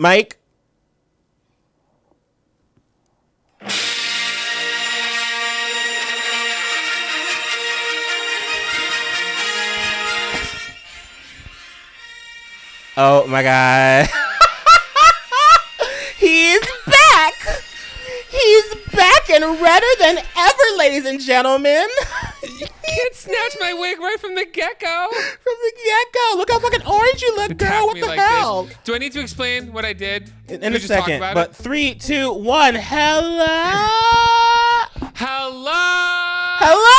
Mike. Oh my God. He's back. He's back and redder than ever, ladies and gentlemen. You can't snatch my wig right from the get-go. From the get-go. Look how fucking orange you look, girl. What the hell? This. Do I need to explain what I did? In a second. But 3, 2, 1. Hello. Hello. Hello.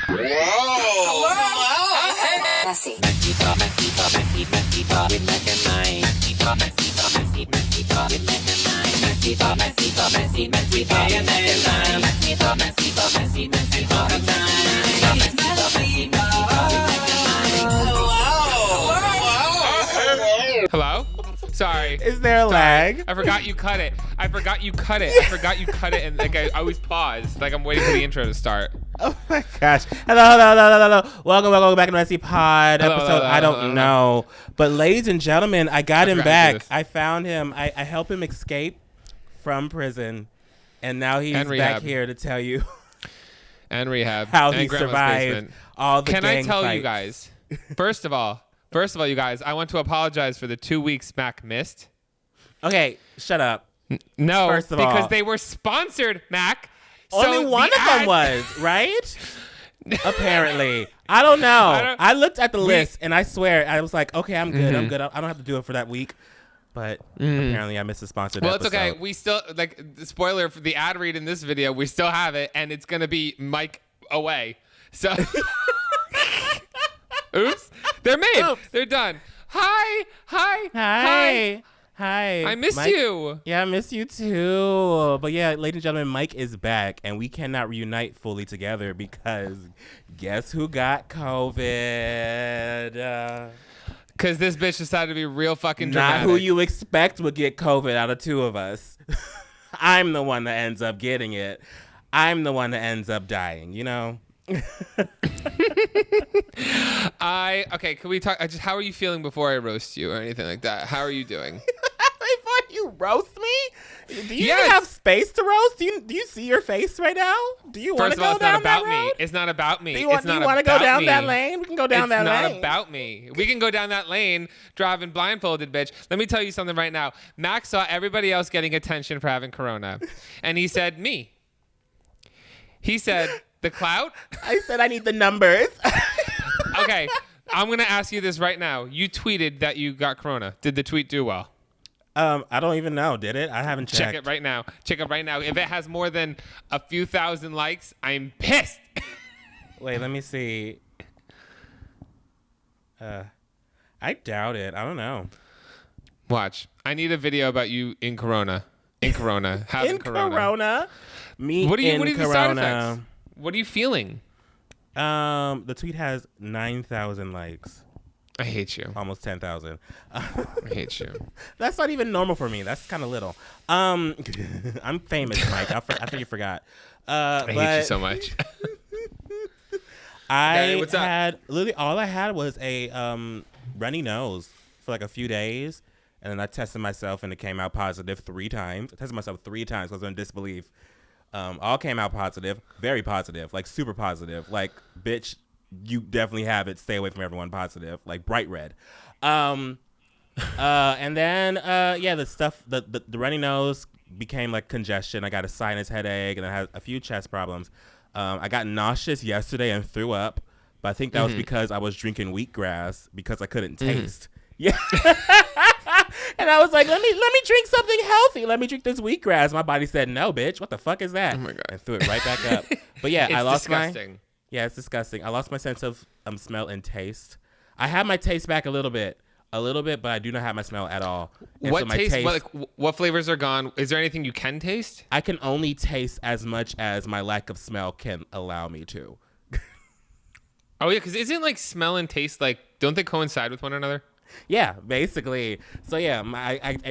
Hello. Messy. MessyPod with Mac and Mike. MessyPod with MessyPod and Hello? Sorry. Is there a lag? I forgot you cut it. And like I always pause. Like I'm waiting for the intro to start. Oh my gosh. Hello. Welcome back to MessyPod episode. I don't know. But ladies and gentlemen, I got him back. I found him. I helped him escape from prison. And now he's back here to tell you and rehab how and he survived basement. all the Can gang I tell fights. you guys? First of all, you guys, I want to apologize for the 2 weeks Mac missed. Okay, shut up. No, First of because all, they were sponsored, Mac. Only so one of them was, right? Apparently. I don't know. I looked at the list and I swear, I was like, okay, I'm good. I'm good. I don't have to do it for that week. But apparently I missed a sponsored episode. Well, it's okay. We still, like, the spoiler for the ad read in this video, we still have it, and it's going to be Mike away. So, oops. They're made. Oops. They're done. Hi. I miss Mike, you. Yeah, I miss you too. But yeah, ladies and gentlemen, Mike is back, and we cannot reunite fully together because guess who got COVID? Because this bitch decided to be real fucking dramatic. Not who you expect would get COVID out of two of us. I'm the one that ends up getting it. I'm the one that ends up dying, you know? Okay, can we talk? How are you feeling before I roast you or anything like that? How are you doing? Before you roast me? Do you even have space to roast? Do you see your face right now? Do you want to go down that road? It's not about me. Do you want to go down that lane? We can go down that lane. It's not about me. We can go down that lane driving blindfolded, bitch. Let me tell you something right now. Max saw everybody else getting attention for having corona, and he said, me. He said, the clout? I said I need the numbers. Okay, I'm going to ask you this right now. You tweeted that you got corona. Did the tweet do well? I don't even know. Did it? I haven't checked. Check it right now. If it has more than a few thousand likes, I'm pissed. Wait, let me see. I doubt it. I don't know. Watch. I need a video about you in corona. Having in corona. Me what are you, in what are the corona. side effects? What are you feeling? The tweet has 9,000 likes. I hate you. Almost 10,000. I hate you. That's not even normal for me. That's kind of little. I'm famous, Mike. I think you forgot. I hate you so much. What's up? Literally all I had was a runny nose for like a few days, and then I tested myself and it came out positive 3 times. I tested myself 3 times because I was in disbelief. All came out positive, very positive, like super positive. Like, bitch, you definitely have it. Stay away from everyone positive, like bright red. And then, the stuff, the runny nose became like congestion. I got a sinus headache and I had a few chest problems. I got nauseous yesterday and threw up, but I think that was because I was drinking wheatgrass because I couldn't taste. Yeah. And I was like, let me drink something healthy. Let me drink this wheatgrass. My body said, no, bitch. What the fuck is that? Oh my God. And threw it right back up. But yeah, I lost disgusting. Yeah, it's disgusting. I lost my sense of smell and taste. I have my taste back a little bit, but I do not have my smell at all. And what so my taste? What flavors are gone? Is there anything you can taste? I can only taste as much as my lack of smell can allow me to. Oh yeah, because isn't like smell and taste like don't they coincide with one another? Yeah, basically. So yeah,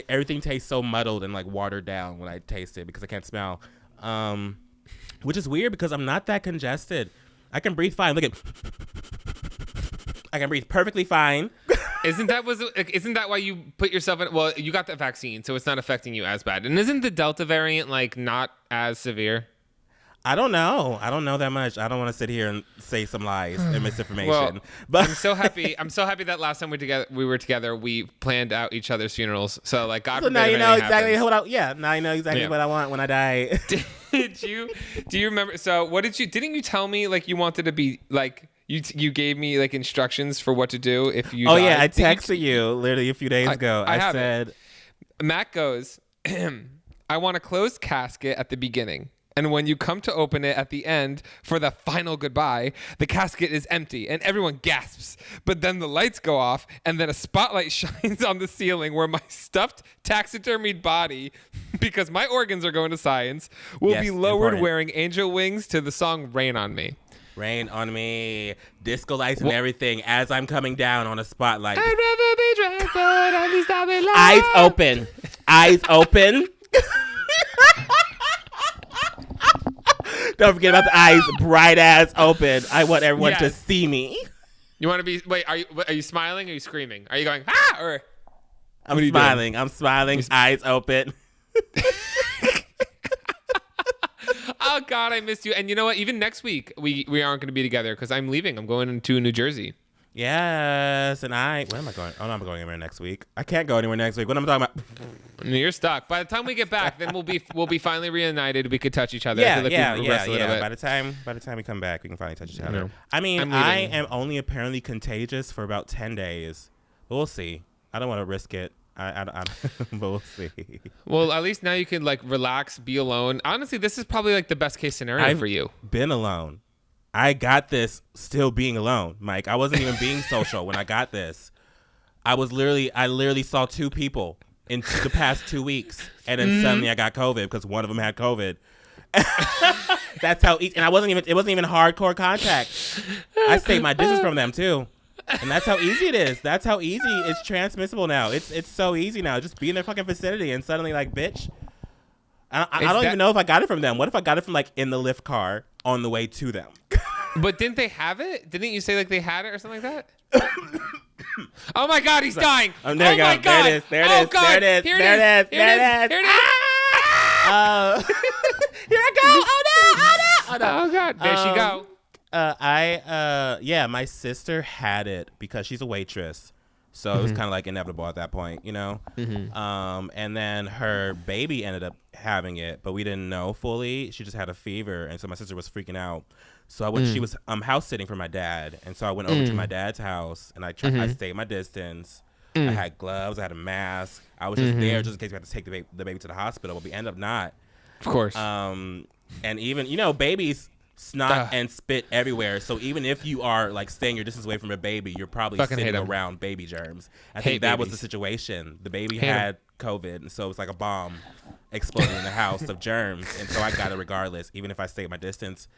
everything tastes so muddled and like watered down when I taste it because I can't smell. Which is weird because I'm not that congested. I can breathe fine. Look at, I can breathe perfectly fine. Isn't that why you put yourself in? Well, you got the vaccine, so it's not affecting you as bad. And isn't the Delta variant like not as severe? I don't know. I don't know that much. I don't want to sit here and say some lies and misinformation. Well, but I'm so happy. I'm so happy that last time we were together, we planned out each other's funerals. So like, God so forbid now you know exactly happens. what I. Yeah, now you know exactly what I want when I die. Do you remember? So what didn't you tell me like you wanted to be like? You gave me like instructions for what to do if you. Oh died. yeah, I texted you literally a few days ago. I said, Matt goes, I want a closed casket at the beginning. And when you come to open it at the end for the final goodbye, the casket is empty and everyone gasps. But then the lights go off and then a spotlight shines on the ceiling where my stuffed taxidermied body, because my organs are going to science, will be lowered wearing angel wings to the song Rain on Me. Rain on me, disco lights and everything as I'm coming down on a spotlight. I'd rather be transported, at least I'll be alive. Eyes open. Eyes open. Don't forget about the eyes, bright ass open. I want everyone to see me. You want to be? Wait, are you smiling? Or are you screaming? Are you going ah? Or I'm smiling. I'm smiling. Eyes open. Oh God, I missed you. And you know what? Even next week, we aren't going to be together because I'm leaving. I'm going to New Jersey. Yes, and where am I going? Oh, no, I'm going anywhere next week. I can't go anywhere next week. What am I talking about? You're stuck. By the time we get back, then we'll be finally reunited. We could touch each other. Yeah. By By the time we come back, we can finally touch each other. No. I mean, I am only apparently contagious for about 10 days. We'll see. I don't want to risk it. I but we'll see. Well, at least now you can like relax, be alone. Honestly, this is probably like the best case scenario for you. Been alone. I got this still being alone, Mike. I wasn't even being social when I got this. I literally saw 2 people in the past 2 weeks, and then suddenly I got COVID because one of them had COVID. That's how easy. And it wasn't even hardcore contact. I stayed my distance from them too. And that's how easy it is. That's how easy it's transmissible now. It's so easy now. Just be in their fucking vicinity and suddenly like, bitch. I don't even know if I got it from them. What if I got it from like in the Lyft car on the way to them? But didn't they have it? Didn't you say like they had it or something like that? Oh my God, he's dying. There you go. My God. There it is. There it is. There it is. Here There it is. There it is. Here it is. Here I go. Oh no. Oh no. Oh no. Oh God. There she go. My sister had it because she's a waitress. So it was kind of like inevitable at that point, you know? And then her baby ended up having it, but we didn't know fully. She just had a fever. And so my sister was freaking out. So I went, she was house sitting for my dad. And so I went over to my dad's house and I stayed my distance. I had gloves. I had a mask. I was just there just in case we had to take the baby to the hospital, but we ended up not. Of course. And even, babies snot and spit everywhere. So even if you are like staying your distance away from a baby, you're probably sitting around baby germs. I think that was the situation. The baby had COVID, and so it's like a bomb exploding in the house of germs. And so I got it regardless, even if I stayed my distance.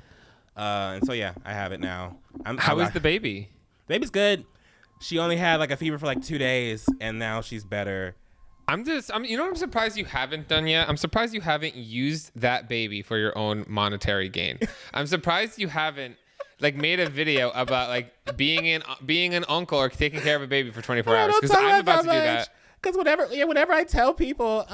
And so yeah, I have it now. How is the baby? Baby's good. She only had like a fever for like 2 days, and now she's better. You know what I'm surprised you haven't done yet? I'm surprised you haven't used that baby for your own monetary gain. I'm surprised you haven't like made a video about like being an uncle or taking care of a baby for 24 hours. Because I'm about to do that. Because whenever I tell people,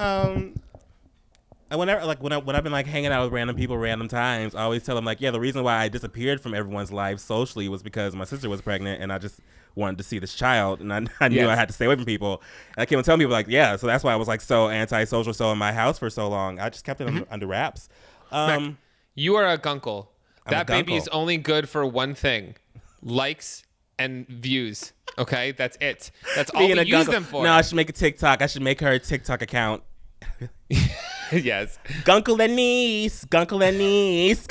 when I've been like hanging out with random people random times, I always tell them like, yeah, the reason why I disappeared from everyone's life socially was because my sister was pregnant and I just wanted to see this child, and I knew I had to stay away from people. And I kept on telling people like, yeah, so that's why I was like so antisocial, so in my house for so long. I just kept it under wraps. Mac, you are a gunkle. That baby gunkle. is only good for one thing: likes and views. Okay, that's it. That's all we use them for. No, I should make a TikTok. I should make her a TikTok account. Yes. Gunkle and niece. Gunkle and niece.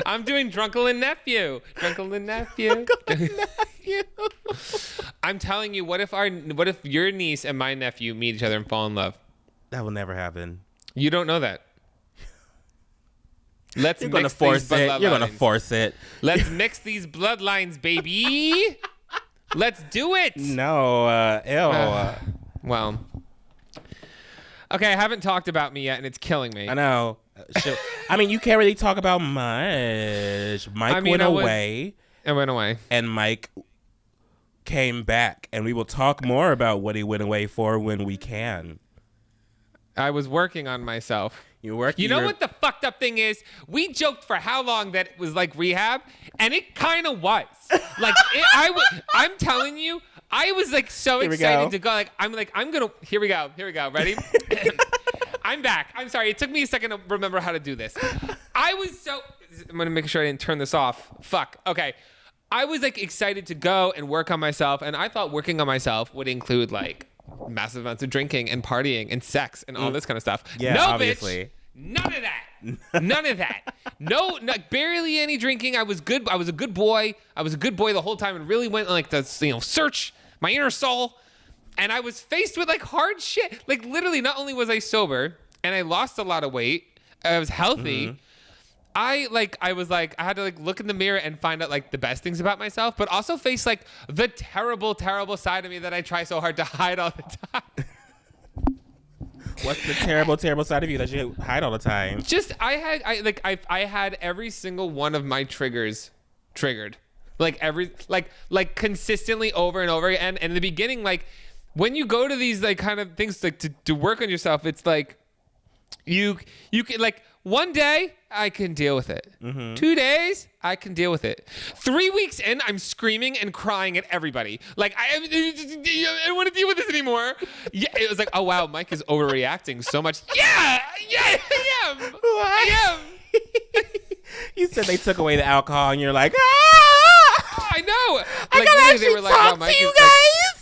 I'm doing Drunkle and Nephew. Drunkle and Nephew. I'm telling you, what if your niece and my nephew meet each other and fall in love? That will never happen. You don't know that. You're gonna force it. You're gonna force it. Let's mix these bloodlines, baby. Let's do it. No, ew. Well. Okay, I haven't talked about me yet, and it's killing me. I know. I mean, you can't really talk about much. Mike went away. It went away. And Mike came back, and we will talk more about what he went away for when we can. I was working on myself. You working? You know what the fucked up thing is? We joked for how long that it was like rehab, and it kind of was. Like I'm telling you, I was like so excited to go. I'm gonna. Here we go. Ready? I'm back. I'm sorry. It took me a second to remember how to do this. I'm gonna make sure I didn't turn this off. Fuck. Okay. I was like excited to go and work on myself, and I thought working on myself would include like massive amounts of drinking and partying and sex and all this kind of stuff. Yeah, no, obviously. Bitch. None of that. None of that. No, barely any drinking. I was good. I was a good boy. I was a good boy the whole time, and really went like to search my inner soul. And I was faced with like hard shit. Like literally, not only was I sober and I lost a lot of weight, I was healthy. Mm-hmm. I had to like look in the mirror and find out like the best things about myself, but also face like the terrible, terrible side of me that I try so hard to hide all the time. What's the terrible, terrible side of you that you hide all the time? Just I had every single one of my triggers triggered, like consistently over and over again. And in the beginning, like when you go to these like kind of things like to work on yourself, it's like you can like. One day, I can deal with it. Mm-hmm. 2 days, I can deal with it. 3 weeks in, I'm screaming and crying at everybody. Like, I don't want to deal with this anymore. Yeah, it was like, oh, wow, Mike is overreacting so much. Yeah, I am. You said they took away the alcohol, and you're like, ah! I know. I gotta actually talk to you guys.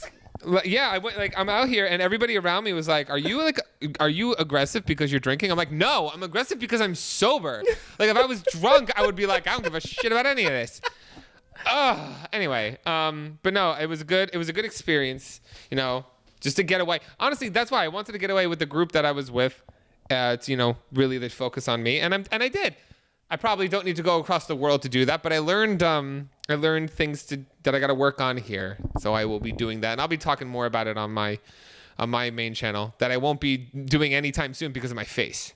Yeah, I went like I'm out here and everybody around me was like, "Are you aggressive because you're drinking?" I'm like, "No, I'm aggressive because I'm sober." Like if I was drunk, I would be like, "I don't give a shit about any of this." Anyway, but no, it was a good experience, just to get away. Honestly, that's why I wanted to get away with the group that I was with, to really the focus on me, and I did. I probably don't need to go across the world to do that, but I learned things that I got to work on here. So I will be doing that, and I'll be talking more about it on my main channel that I won't be doing anytime soon because of my face.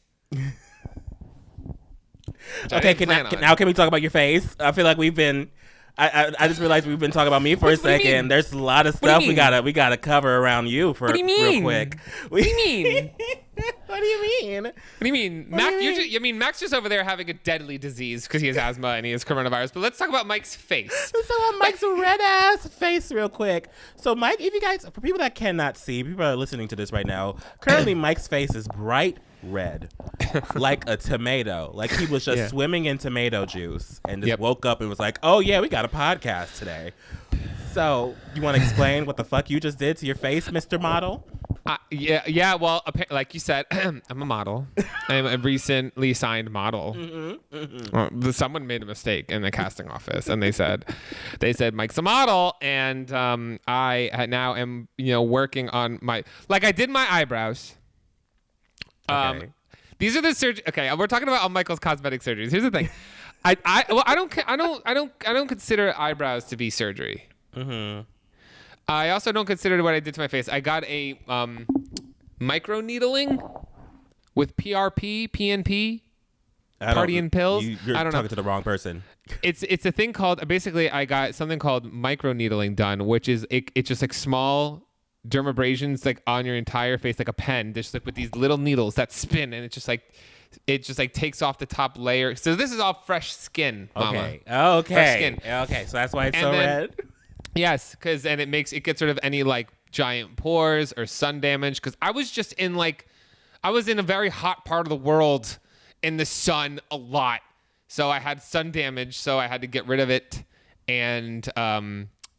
Okay, now can we talk about your face? I feel like we've been. I just realized we've been talking about me for a second. There's a lot of stuff we gotta cover around you for real quick. What do you mean? What do you mean? What do you mean? Mac's just over there having a deadly disease because he has asthma and he has coronavirus. But let's talk about Mike's face. Let's talk about Mike's red ass face real quick. So Mike, if you guys, for people that cannot see, people are listening to this right now. Currently, Mike's face is bright red, like a tomato. Like he was just swimming in tomato juice and just woke up and was like, "Oh yeah, we got a podcast today." So you want to explain what the fuck you just did to your face, Mr. Model? Yeah. Well, like you said, I'm a model. I'm a recently signed model. Well, someone made a mistake in the casting office, and they said Mike's a model, and I now am working on I did my eyebrows. Okay. These are the surgery. Okay, we're talking about all Michael's cosmetic surgeries. Here's the thing. I don't consider eyebrows to be surgery. Mm-hmm. I also don't consider what I did to my face. I got a micro needling with PRP, PNP, party and pills. You're talking to the wrong person. It's a thing called, basically I got something called micro needling done, which is it's just like small dermabrasions like on your entire face, like a pen, just like with these little needles that spin, and it just like takes off the top layer. So this is all fresh skin, mama. Okay. Fresh skin. Okay. So that's why it's red. Yes, because it gets rid of any like giant pores or sun damage. Because I was just I was in a very hot part of the world in the sun a lot, so I had sun damage. So I had to get rid of it, and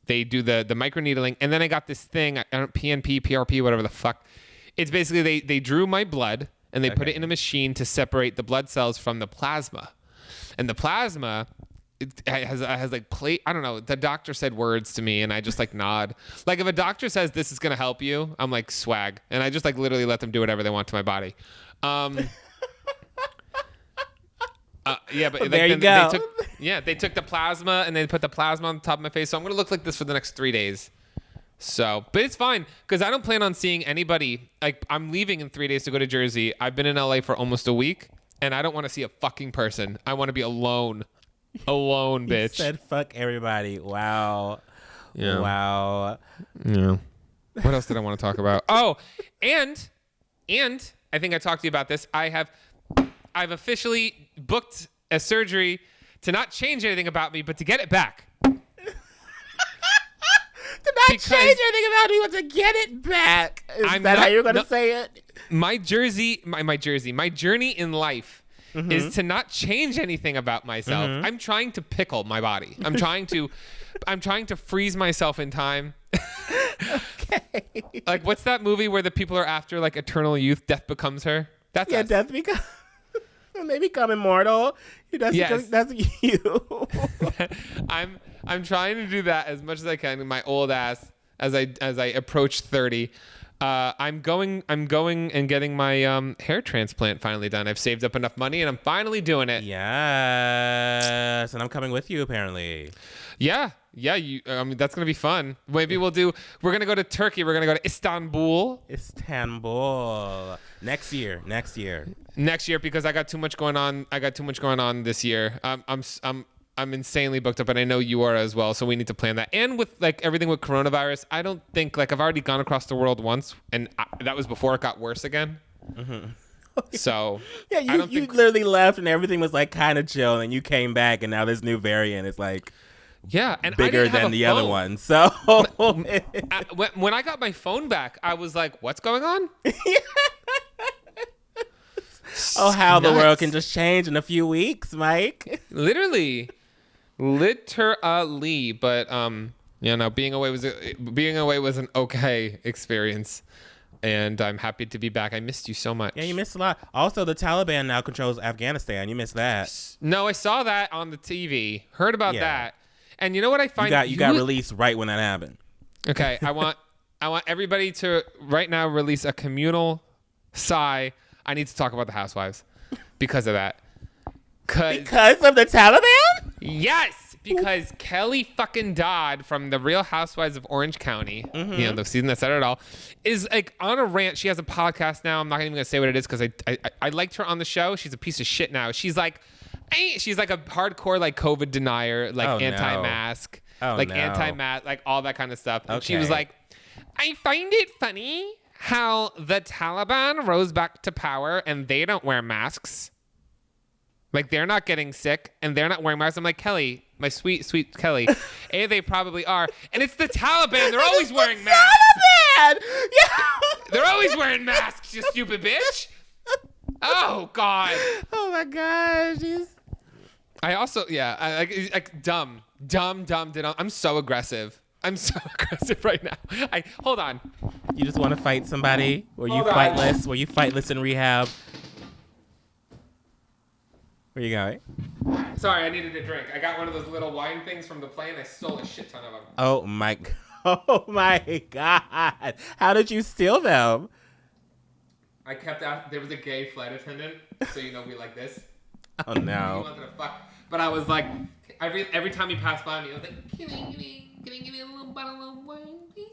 they do the microneedling, and then I got this thing, PNP, PRP, whatever the fuck. It's basically they drew my blood and they put it in a machine to separate the blood cells from the plasma, and the plasma. It has like plate. I don't know. The doctor said words to me, and I just like nod. Like if a doctor says this is gonna help you, I'm like swag, and I just like literally let them do whatever they want to my body. But there you go. They took the plasma and they put the plasma on the top of my face, so I'm gonna look like this for the next 3 days. So, but it's fine because I don't plan on seeing anybody. Like I'm leaving in 3 days to go to Jersey. I've been in LA for almost a week, and I don't want to see a fucking person. I want to be alone. Alone, bitch. You said fuck everybody. Wow. Yeah. Wow. Yeah. What else did I want to talk about? Oh, and I think I talked to you about this. I've officially booked a surgery to not change anything about me, but to get it back. To not change anything about me, but to get it back. Is that how you're going to say it? My journey in life is to not change anything about myself. I'm trying to pickle my body. I'm trying to freeze myself in time. Okay. Like, what's that movie where the people are after like eternal youth? Death becomes her. That's us. Death becomes. They become immortal. That's you. I'm trying to do that as much as I can in my old ass as I approach 30. I'm going and getting my hair transplant finally done. I've saved up enough money and I'm finally doing it. Yes, and I'm coming with you apparently. Yeah. I mean, that's gonna be fun. Maybe we're gonna go to Turkey. We're gonna go to Istanbul next year because I got too much going on this year. I'm insanely booked up, and I know you are as well. So we need to plan that. And with like everything with coronavirus, I don't think like I've already gone across the world once, and that was before it got worse again. So yeah, you literally left, and everything was like kind of chill, and you came back, and now this new variant is like and bigger than the other one. So when I got my phone back, I was like, "What's going on?" Oh, how the world can just change in a few weeks, Mike. Literally, but being away was an okay experience, and I'm happy to be back. I missed you so much. Yeah, you missed a lot. Also, the Taliban now controls Afghanistan. You missed that. No, I saw that on the TV. Heard about that. And you know what I find? You got released right when that happened. Okay, I want everybody to right now release a communal sigh. I need to talk about the Housewives because of that. Because of the Taliban? Yes, because Kelly fucking Dodd from The Real Housewives of Orange County, the season that said it all, is like on a rant. She has a podcast now. I'm not even gonna say what it is because I liked her on the show. She's a piece of shit now. She's like a hardcore like COVID denier, like anti-mask, anti-mask, like all that kind of stuff. And she was like, I find it funny how the Taliban rose back to power and they don't wear masks. Like, they're not getting sick and they're not wearing masks. I'm like, Kelly, my sweet, sweet Kelly. They probably are. And it's the Taliban. They're always wearing masks. Taliban! Yeah. They're always wearing masks, you stupid bitch. Oh, God. Oh, my gosh. I also, like dumb. I'm so aggressive. I'm so aggressive right now. Hold on. You just want to fight somebody? Were you fightless? Were you fightless in rehab? Where you going? Sorry, I needed a drink. I got one of those little wine things from the plane. I stole a shit ton of them. Oh my God. How did you steal them? I kept out. There was a gay flight attendant, so we like this. Oh no. He wanted to fuck, but I was like, every time he passed by me, I was like, can I give you a little bottle of wine, please?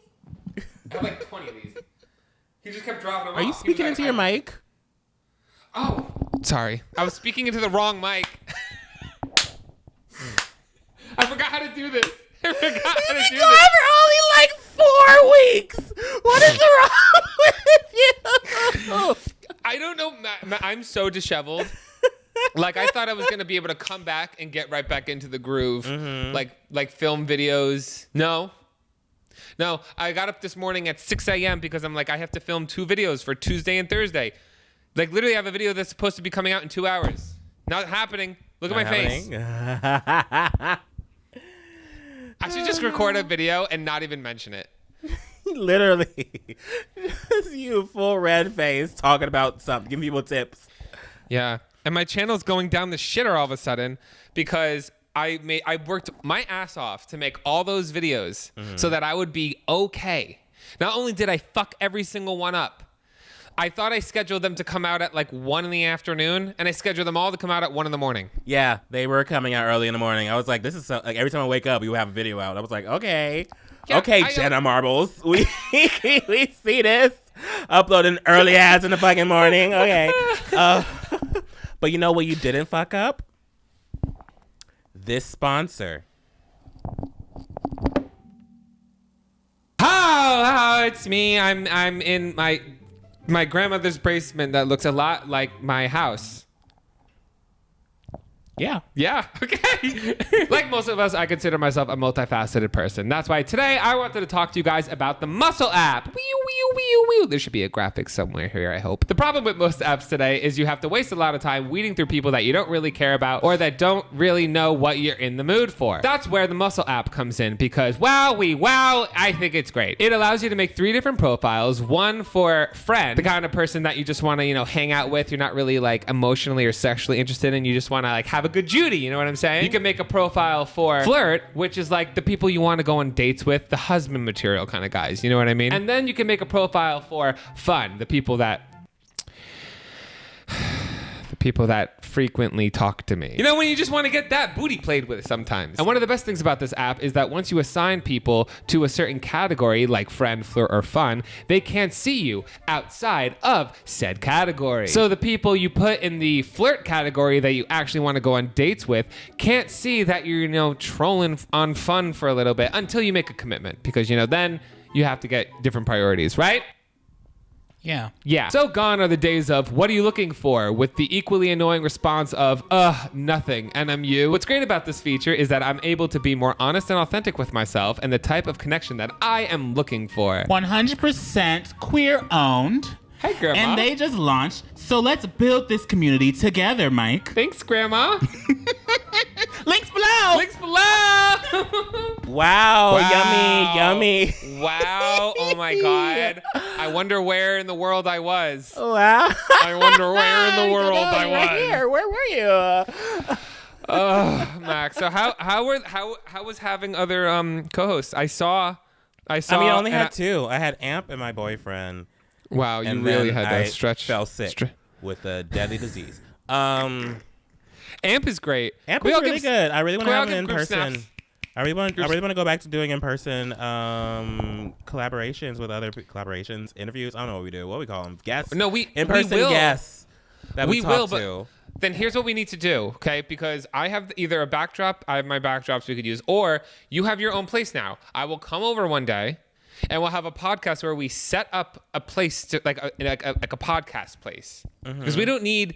I have like 20 of these. He just kept dropping them off. Are you speaking into your mic? Oh, sorry. I was speaking into the wrong mic. I forgot how to do this. I forgot how to do this. For only like 4 weeks. What is wrong with you? I don't know. I'm so disheveled. Like, I thought I was going to be able to come back and get right back into the groove. Like film videos. No, I got up this morning at 6 a.m. because I'm like, I have to film 2 videos for Tuesday and Thursday. Like, literally, I have a video that's supposed to be coming out in 2 hours. Not happening. Look at my face. I should just record a video and not even mention it. Literally. Just you, full red face, talking about something, giving people tips. Yeah. And my channel's going down the shitter all of a sudden because I worked my ass off to make all those videos so that I would be okay. Not only did I fuck every single one up, I thought I scheduled them to come out at like 1 in the afternoon, and I scheduled them all to come out at 1 in the morning. Yeah, they were coming out early in the morning. I was like, this is so, like every time I wake up, we will have a video out. I was like, okay. Yeah, okay, Jenna Marbles. We see this. Uploading early ads in the fucking morning. Okay. But you know what you didn't fuck up? This sponsor. it's me. I'm in my grandmother's basement that looks a lot like my house. Yeah. Yeah, okay. Like most of us, I consider myself a multifaceted person. That's why today I wanted to talk to you guys about the MUSLapp. There should be a graphic somewhere here, I hope. The problem with most apps today is you have to waste a lot of time weeding through people that you don't really care about or that don't really know what you're in the mood for. That's where the MUSLapp comes in because wow, I think it's great. It allows you to make 3 different profiles. One for friend, the kind of person that you just want to, hang out with. You're not really like emotionally or sexually interested in. You just want to like have a good Judy, you know what I'm saying? You can make a profile for flirt, which is like the people you want to go on dates with, the husband material kind of guys, you know what I mean? And then you can make a profile for fun, the people that frequently talk to me. You know, when you just want to get that booty played with sometimes. And one of the best things about this app is that once you assign people to a certain category, like friend, flirt, or fun, they can't see you outside of said category. So the people you put in the flirt category that you actually want to go on dates with can't see that you're, trolling on fun for a little bit until you make a commitment. Because, then you have to get different priorities, right? Yeah. So gone are the days of what are you looking for with the equally annoying response of nothing and I'm you. What's great about this feature is that I'm able to be more honest and authentic with myself and the type of connection that I am looking for. 100% queer owned. Hey, Grandma. And they just launched, so let's build this community together, Mike. Thanks, Grandma. Links below. Links below. Wow. Yummy. Wow. Oh my God. I wonder where in the world I was. Wow. I wonder where in the world I was. Right here. Where were you? Oh, Max. So how was having other co-hosts? I saw. I only had 2. I had Amp and my boyfriend. Wow, you and really then had to stretch. Fell sick with a deadly disease. Amp is great. Amp is really good. I really want to have an in-person. I really want to go back to doing in-person collaborations with other interviews. I don't know what we do. What we call them? Guests? No, in-person guests that we talk to. Then here's what we need to do, okay? Because I have either a backdrop, I have my backdrops we could use, or you have your own place now. I will come over one day. And we'll have a podcast where we set up a place to like a podcast place because we don't need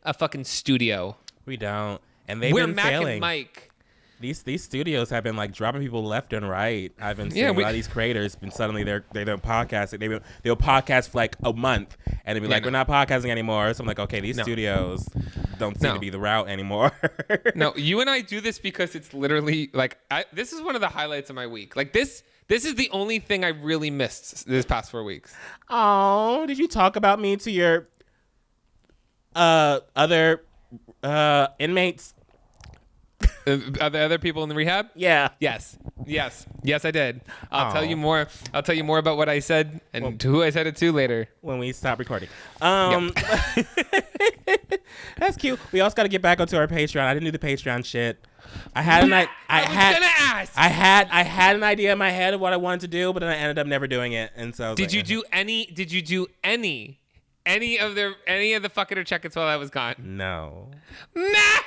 a fucking studio. We don't, and they've been Mac failing. And Mike. These studios have been like dropping people left and right. I've been seeing a lot of these creators, and suddenly they don't podcast. They'll podcast for like a month, and they'll be like, we're not podcasting anymore. So I'm like, okay, these studios don't seem to be the route anymore. No, you and I do this because it's literally like this is one of the highlights of my week. Like this is the only thing I really missed this past 4 weeks. Oh, did you talk about me to your other inmates? Other people in the rehab? Yeah. Yes, I did. I'll tell you more. I'll tell you more about what I said and to who I said it to later when we stop recording. That's cute. We also got to get back onto our Patreon. I didn't do the Patreon shit. I had an idea in my head of what I wanted to do, but then I ended up never doing it. And so did you do any of the fucking or check-its while I was gone? No. Mac!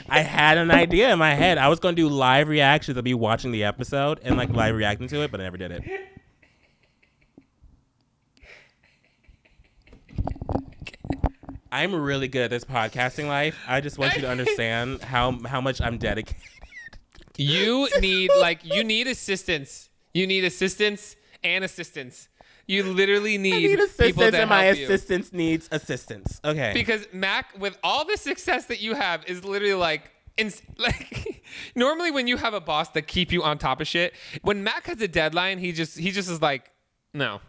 I had an idea in my head. I was going to do live reactions of me watching the episode and like live reacting to it, but I never did it. I'm really good at this podcasting life. I just want you to understand how much I'm dedicated. You need assistance. You need assistance and assistance. You literally need people to and my help you. assistance needs assistance. Okay. Because Mac, with all the success that you have, is literally like normally when you have a boss that keep you on top of shit, when Mac has a deadline, he just is like, no.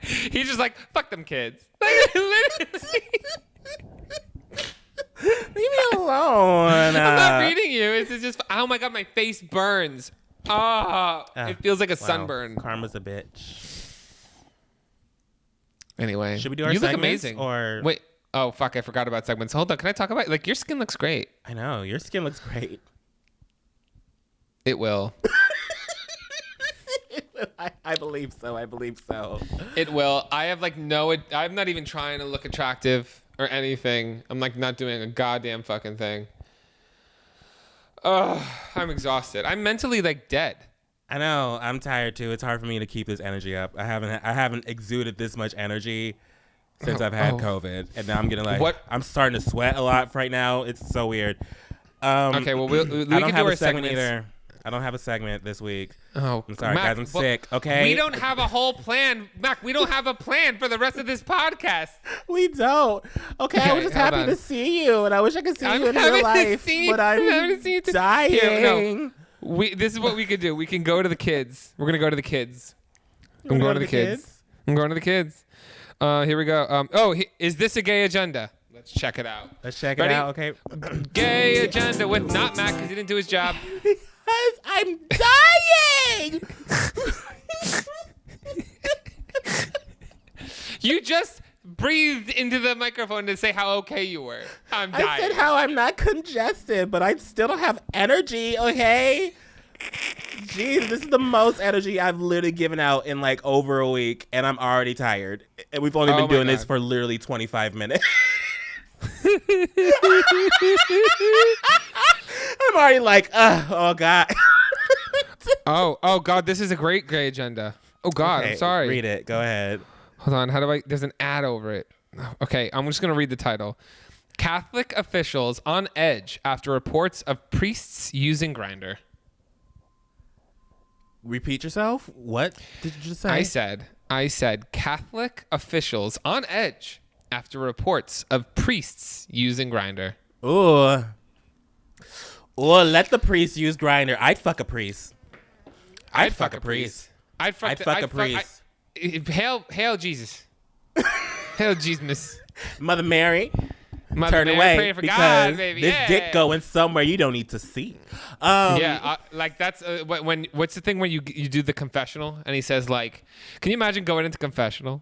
He's just like, fuck them kids. Like, literally. Leave me alone. I'm not reading you. It's just, oh my God, my face burns. It feels like a sunburn. Karma's a bitch. Anyway. Should we do our segments? You look amazing. Or wait. Oh, fuck. I forgot about segments. Hold on. Can I talk about like your skin looks great. I know. Your skin looks great. It will. I believe so. It will. I have like I'm not even trying to look attractive or anything. I'm like not doing a goddamn fucking thing. I'm exhausted. I'm mentally like dead. I know. I'm tired too. It's hard for me to keep this energy up. I haven't exuded this much energy since I've had COVID, and now I'm getting like I'm starting to sweat a lot right now. It's so weird. Okay, well we I don't can have do a our segment segments. either. I don't have a segment this week. Oh, I'm sorry, Mac, guys. I'm sick. Okay. We don't have a whole plan, Mac. We don't have a plan for the rest of this podcast. We don't. Okay, I was just hold happy on. to see you, and I wish I could see I'm you in happy real to life, see you. but I'm I'm happy to see you too. dying. Here, no. This is what we could do. We can go to the kids. We're gonna go to the kids. I'm going to the kids. I'm going to the kids. Here we go. Is this a gay agenda? Let's check it out. Let's check Ready? it out. Okay. Gay agenda with not Mac because he didn't do his job. Because I'm dying. You just breathed into the microphone to say how okay you were. I'm dying. I said how I'm not congested, but I still don't have energy. Okay. Jeez, this is the most energy I've literally given out in like over a week, and I'm already tired. And we've only been doing this for literally 25 minutes. I'm already like, oh God. oh God, this is a great gay agenda. Oh God, Okay, I'm sorry. Read it. Go ahead. Hold on. There's an ad over it. Okay, I'm just going to read the title. Catholic officials on edge after reports of priests using Grindr. Repeat yourself. What did you just say? I said Catholic officials on edge after reports of priests using Grindr. Ooh. Or let the priest use Grindr. I'd fuck a priest. I'd fuck a priest. I'd fuck a priest. Hail Jesus. Hail Jesus. Mother Mary. Mother Turn Mary, away pray for because God, baby. this Yeah. dick going somewhere you don't need to see. Like that's when what's the thing when you do the confessional and he says like, can you imagine going into confessional?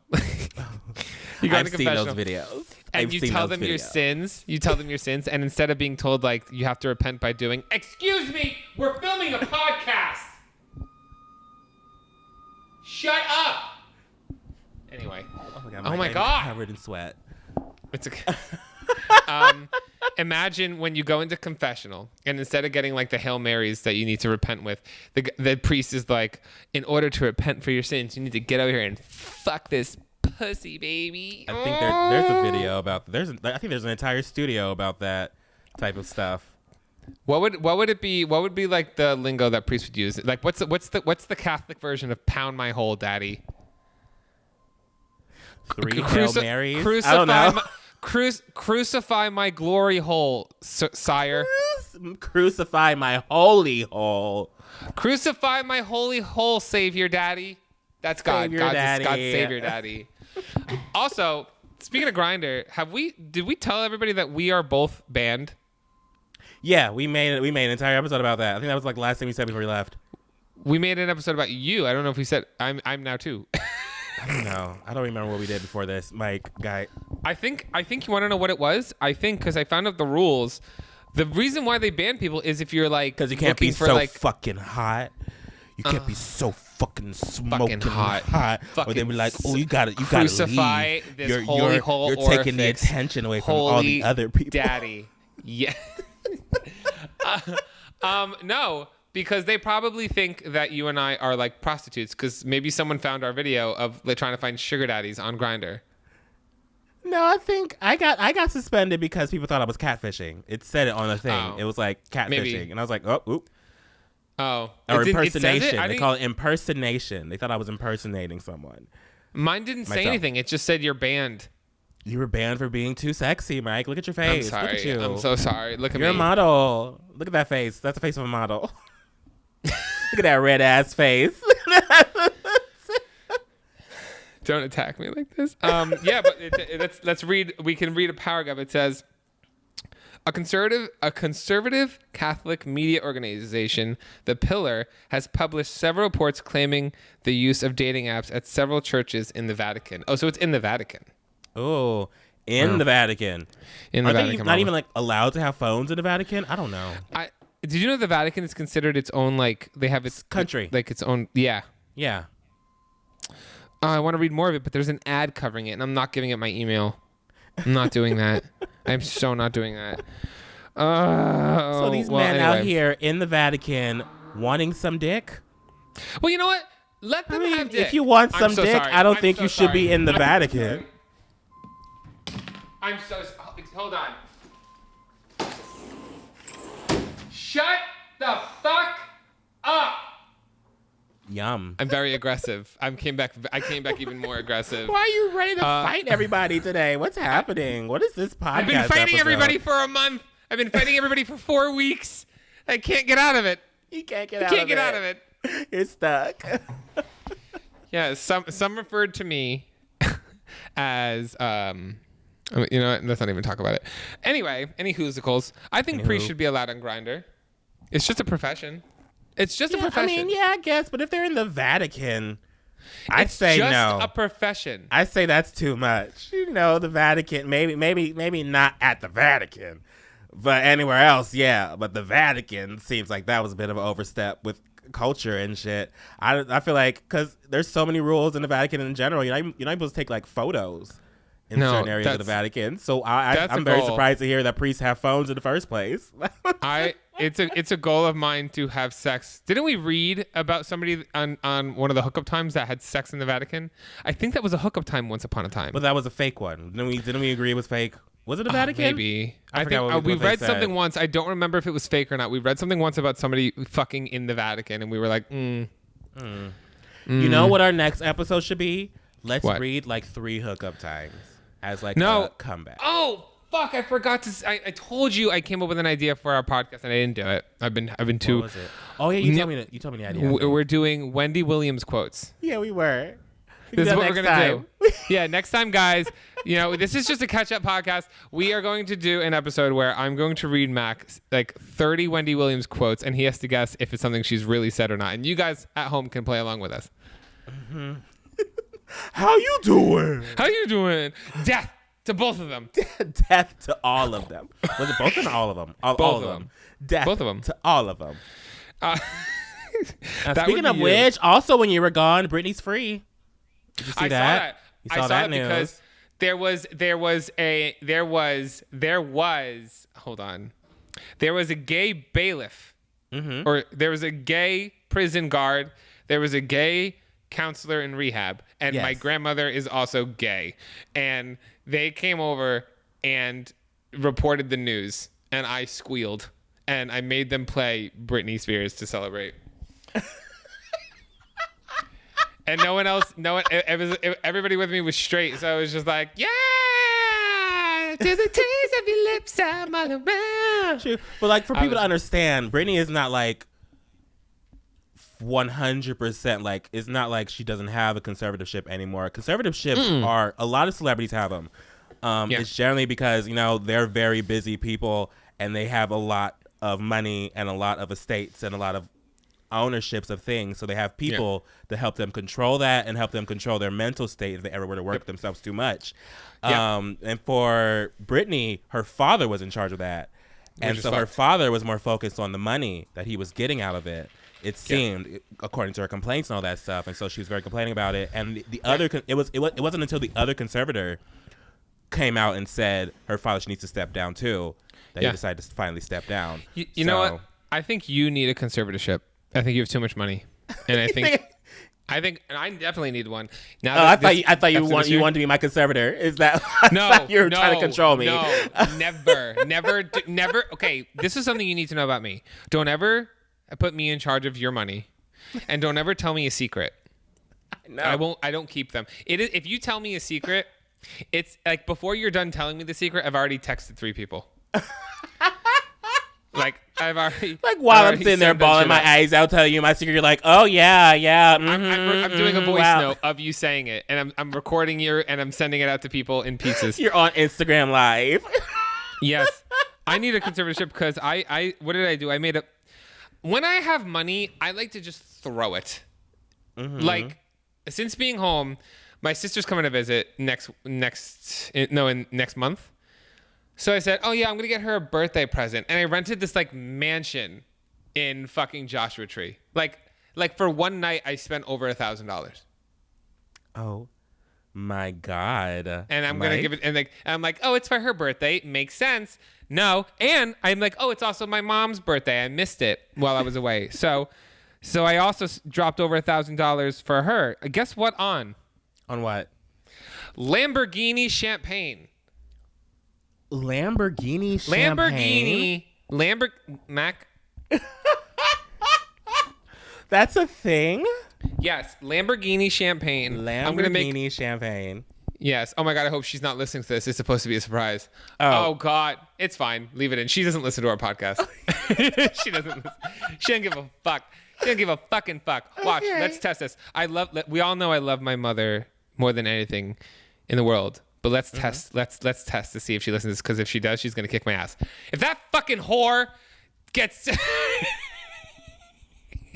You go I've into seen those confessional videos. and I've you seen tell those them your videos. sins. You tell them your sins, and instead of being told like you have to repent by doing, excuse me, we're filming a podcast. Shut up. Anyway. Oh my God. Covered in sweat. It's okay. Imagine when you go into confessional and instead of getting like the Hail Marys that you need to repent with, the priest is like, in order to repent for your sins, you need to get over here and fuck this pussy, baby. I think there's a video about I think there's an entire studio about that type of stuff. What would it be? What would be like the lingo that priests would use? Like what's the Catholic version of pound my hole, daddy? 3 Hail Marys. Crucify I don't know. Crucify my glory hole, sire. Crucify my holy hole. Crucify my holy hole, Savior Daddy. That's God. Savior God's Daddy. Savior Daddy. Also, speaking of Grindr, did we tell everybody that we are both banned? Yeah, we made an entire episode about that. I think that was like the last thing we said before we left. We made an episode about you. I don't know if we said I'm now too. I don't know. I don't remember what we did before this, Mike guy. I think you want to know what it was. I think because I found out the rules. The reason why they ban people is if you're like Because you can't be looking for so like fucking hot. You can't be so fucking smoking hot. Or they be like, oh, you gotta crucify leave. this holy hole You're taking the orifice. attention away from all the other people. Daddy. Yeah. No, because they probably think that you and I are like prostitutes. Because maybe someone found our video of like, trying to find sugar daddies on Grindr. No, I think I got suspended because people thought I was catfishing. It said it on the thing. Oh. It was like catfishing, Maybe. and I was like, oh, oop. Oh, Or it didn't- it says it? impersonation. I They didn't- call it impersonation. They thought I was impersonating someone. Mine didn't say Myself. anything. It just said you're banned. You were banned for being too sexy, Mike. Look at your face. I'm sorry. Look at you. I'm so sorry. Look at You're me. a model. Look at that face. That's the face of a model. Look at that red ass face. Don't attack me like this. Yeah, but let's read. We can read a paragraph. It says, a conservative Catholic media organization, The Pillar, has published several reports claiming the use of dating apps at several churches in the Vatican. Oh, so it's in the Vatican. Oh, in the Vatican. In the Are they Vatican. not even like allowed to have phones in the Vatican? I don't know. Did you know the Vatican is considered its own, like, they have its Country. like its own, yeah. Yeah. I want to read more of it, but there's an ad covering it, and I'm not giving it my email. I'm not doing that. I'm so not doing that. So these men out anyway. here in the Vatican wanting some dick? Well, you know what? Let them have dick. if you want I'm some so dick, sorry. I don't I'm think so you should be sorry. in the Vatican. I'm so. Hold on. Shut the fuck up. Yum. I'm very aggressive. I came back even more aggressive. Why are you ready to fight everybody today? What's happening? What is this podcast? I've been fighting episode? everybody for a month. I've been fighting everybody for 4 weeks. I can't get out of it. You can't get Out of it. You're stuck. Yeah, some referred to me as you know what? Let's not even talk about it. Anyway, any hoosicles. I think priests should be allowed on Grindr. It's just a profession. It's just a profession. I mean, yeah, I guess, but if they're in the Vatican, I'd say just no. a profession. I say that's too much. You know, the Vatican, maybe not at the Vatican, but anywhere else, yeah. But the Vatican seems like that was a bit of an overstep with culture and shit. I feel like because there's so many rules in the Vatican in general, you're not supposed to take like photos in certain areas of the Vatican. So I'm very surprised to hear that priests have phones in the first place. It's a goal of mine to have sex. Didn't we read about somebody on one of the hookup times that had sex in the Vatican? I think that was a hookup time once upon a time. But that was a fake one. Didn't we agree it was fake? Was it the Vatican? Maybe. I forgot think what we they read said. something once. I don't remember if it was fake or not. We read something once about somebody fucking in the Vatican, and we were like, You know what our next episode should be? Let's What? read like 3 hookup times as like No. a comeback. oh fuck, I forgot to. I told you I came up with an idea for our podcast, and I didn't do it. I've been too. What was it? Oh yeah, you told me the idea. We're doing Wendy Williams quotes. Yeah, we were. This is what we're gonna do. Yeah, next time, guys. You know, this is just a catch-up podcast. We are going to do an episode where I'm going to read Max like 30 Wendy Williams quotes, and he has to guess if it's something she's really said or not. And you guys at home can play along with us. How you doing? How you doing? Death to both of them. Death to all of them. Was it both or all of them? All of of them. Death Both of them. to all of them. That Speaking would be of you. which, also when you were gone, Britney's free. Did you see I that? saw that. You saw that news? Because there was a gay bailiff, or there was a gay prison guard, there was a gay counselor in rehab, and my Yes. grandmother is also gay, and they came over and reported the news, and I squealed, and I made them play Britney Spears to celebrate. And everybody with me was straight, so I was just like, yeah, to the taste of your lips, I'm all around. True. But like for people to understand, Britney is not like 100% like, it's not like she doesn't have a conservatorship anymore. Conservatorships are, a lot of celebrities have them. It's generally because, you know, they're very busy people and they have a lot of money and a lot of estates and a lot of ownerships of things, so they have people to help them control that and help them control their mental state if they ever were to work themselves too much. And for Britney, her father was in charge of that, and so her father was more focused on the money that he was getting out of it. It seemed, according to her complaints and all that stuff, and so she was very complaining about it. And the other, it wasn't until the other conservator came out and said her father needs to step down too that he decided to finally step down. You know what? I think you need a conservatorship. I think you have too much money, and I think, and I definitely need one. Now, I thought you wanted to be my conservator. Is that no? You're trying to control me. No, never. Okay, this is something you need to know about me. Don't ever put me in charge of your money, and don't ever tell me a secret. No. I won't. I don't keep them. It is if you tell me a secret, it's like before you're done telling me the secret, I've already texted 3 people. Like I've already while I'm sitting there bawling my eyes out, telling you my secret, you're like, oh yeah. I'm doing a voice note of you saying it, and I'm recording and I'm sending it out to people in pieces. You're on Instagram Live. Yes, I need a conservatorship because I what did I do? I made a when I have money, I like to just throw it. Like since being home, my sister's coming to visit next month. So I said, oh yeah, I'm going to get her a birthday present. And I rented this like mansion in fucking Joshua Tree. Like for one night, I spent over $1,000. Oh my God. And I'm going to give it, and I'm like, oh, it's for her birthday. Makes sense. No. And I'm like, oh, it's also my mom's birthday. I missed it while I was away. So So I also dropped over $1,000 for her. Guess what on? On what? Lamborghini champagne. Lamborghini champagne? Mac. That's a thing? Yes, Lamborghini champagne. Lamborghini champagne. Yes. Oh my God, I hope she's not listening to this. It's supposed to be a surprise. Oh. God. It's fine. Leave it in. She doesn't listen to our podcast. She doesn't listen. She doesn't give a fuck. She doesn't give a fucking fuck. Watch. Okay. Let's test this. We all know I love my mother more than anything in the world. But let's test. Let's test to see if she listens. Because if she does, she's gonna kick my ass. If that fucking whore gets,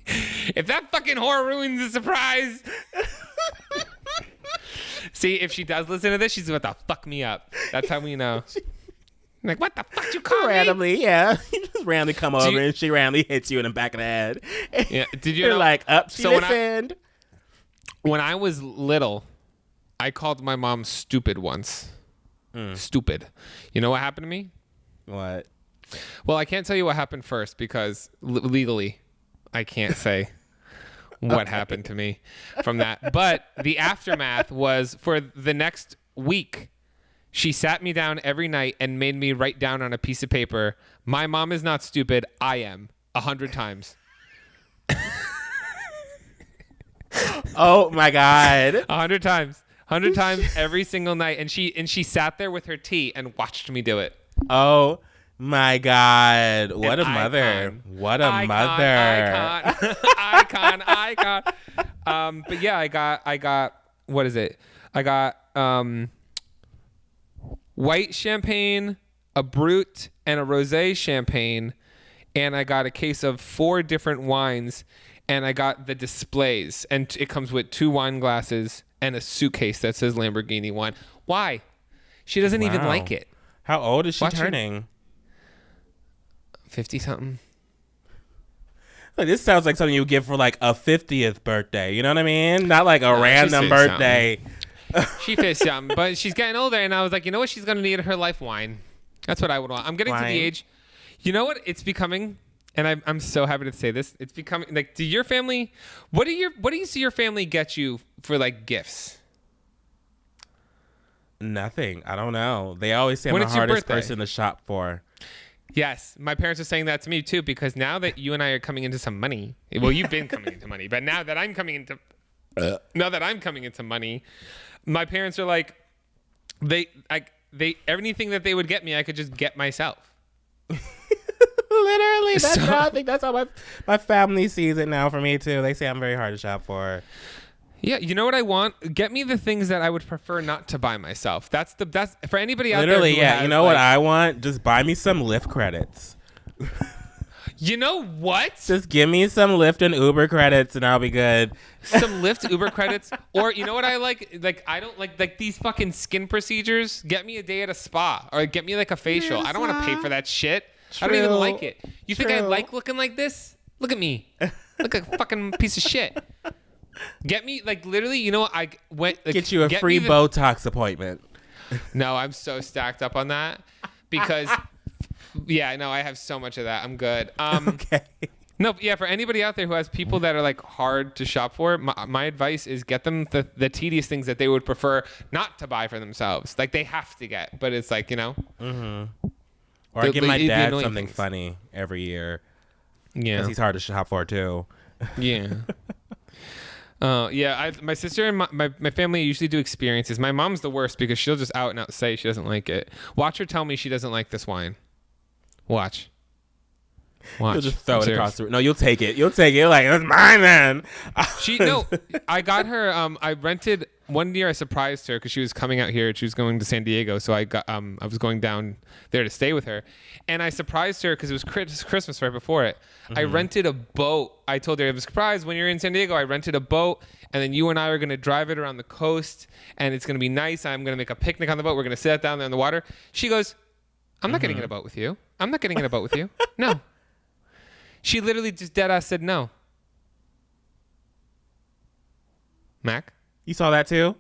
if that fucking whore ruins the surprise. See, if she does listen to this, she's about to fuck me up. That's how we know. I'm like, what the fuck you call randomly, me? yeah. You just randomly come over and she randomly hits you in the back of the head. Yeah. Did you You're know? like, up, she listened. When I was little, I called my mom stupid once. Stupid. You know what happened to me? What? Well, I can't tell you what happened first because legally I can't say what happened to me from that. But the aftermath was for the next week, she sat me down every night and made me write down on a piece of paper, my mom is not stupid, I am, 100 times. Oh my God. 100 times. 100 times every single night. And she sat there with her tea and watched me do it. Oh my God. What a mother. Icon. What a mother. Icon. But yeah, I got what is it? I got white champagne, a Brut, and a rosé champagne, and I got a case of 4 different wines, and I got the displays, and it comes with 2 wine glasses and a suitcase that says Lamborghini wine. Why? She doesn't even Wow. like it. How old is she Watch her- turning? 50 something. Like, this sounds like something you would give for like a 50th birthday. You know what I mean? Not like a No, she random said birthday. She faced something, but she's getting older, and I was like, you know what? She's gonna need her life wine. That's what I would want. I'm getting to Wine. the age. You know what? It's becoming, and I'm so happy to say this. It's becoming like, do your family? What do you see your family get you for like gifts? Nothing. I don't know. They always say I'm When the it's your hardest birthday? person to shop for. Yes, my parents are saying that to me too, because now that you and I are coming into some money, well, you've been coming into money, but now that I'm coming into money, my parents are like, they everything that they would get me, I could just get myself. Literally, that's So- how I think that's how my family sees it now for me too. They say I'm very hard to shop for. Yeah, you know what I want? Get me the things that I would prefer not to buy myself. That's for anybody out Literally, there. Who yeah. has, You know what like- I want? Just buy me some Lyft credits. You know what? Just give me some Lyft and Uber credits, and I'll be good. Some Lyft Uber credits, or you know what I like? Like I don't like these fucking skin procedures. Get me a day at a spa, or get me like a facial. I don't want to pay for that shit. I don't even True. like it. You think I True. like looking like this? Look at me. Look like a fucking piece of shit. Get me like literally. You know what? I went like, Get you a get free me the- Botox appointment. No, I'm so stacked up on that because. Yeah, no, I have so much of that. I'm good. Okay. No, yeah, for anybody out there who has people that are like hard to shop for, my advice is get them the tedious things that they would prefer not to buy for themselves. Like they have to get, but it's like, you know. Or I give my the dad annoying something things. funny every year Yeah. because he's hard to shop for too. Yeah. Yeah, my sister and my family usually do experiences. My mom's the worst because she'll just out and out say she doesn't like it. Watch her tell me she doesn't like this wine. Watch. You'll just throw I'm it serious. across the room. No, you'll take it. You'll take it. You're like, it's mine then. I got her. I rented one year. I surprised her because she was coming out here. She was going to San Diego, so I was going down there to stay with her, and I surprised her because it was Christmas right before it. I rented a boat. I told her I was surprised when you're in San Diego. I rented a boat, and then you and I are going to drive it around the coast, and it's going to be nice. I'm going to make a picnic on the boat. We're going to sit down there in the water. She goes, "I'm not getting in a boat with you. I'm not getting in a boat with you. No." She literally just dead ass said no. Mac? You saw that too?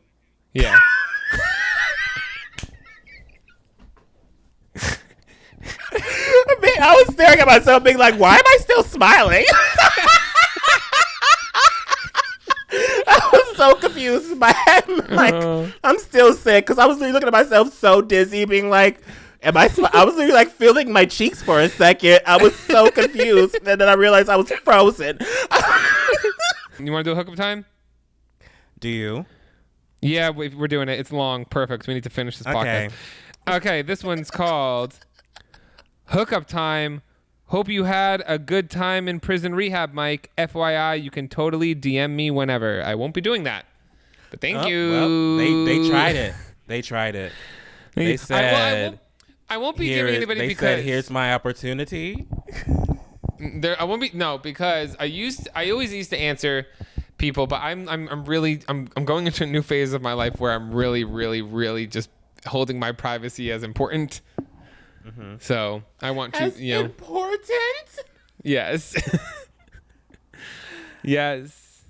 Yeah. I was staring at myself being like, why am I still smiling? so confused in my head. Like, I'm still sick because I was looking at myself so dizzy, being like, am I was literally like feeling my cheeks for a second. I was so confused. And then I realized I was frozen. You want to do a hookup time? Do you? Yeah, we're doing it. It's long. Perfect. We need to finish this podcast. Okay, this one's called Hookup Time. Hope you had a good time in prison rehab, Mike. FYI, you can totally DM me whenever. I won't be doing that. But thank you. Well, they tried it. They tried it. They said... I won't be giving anybody because... They said, here's my opportunity. I won't be... No, because I always used to answer people, but I'm going into a new phase of my life where I'm really, really, really just holding my privacy as important. Mm-hmm. So I want to, important? Yes. Yes.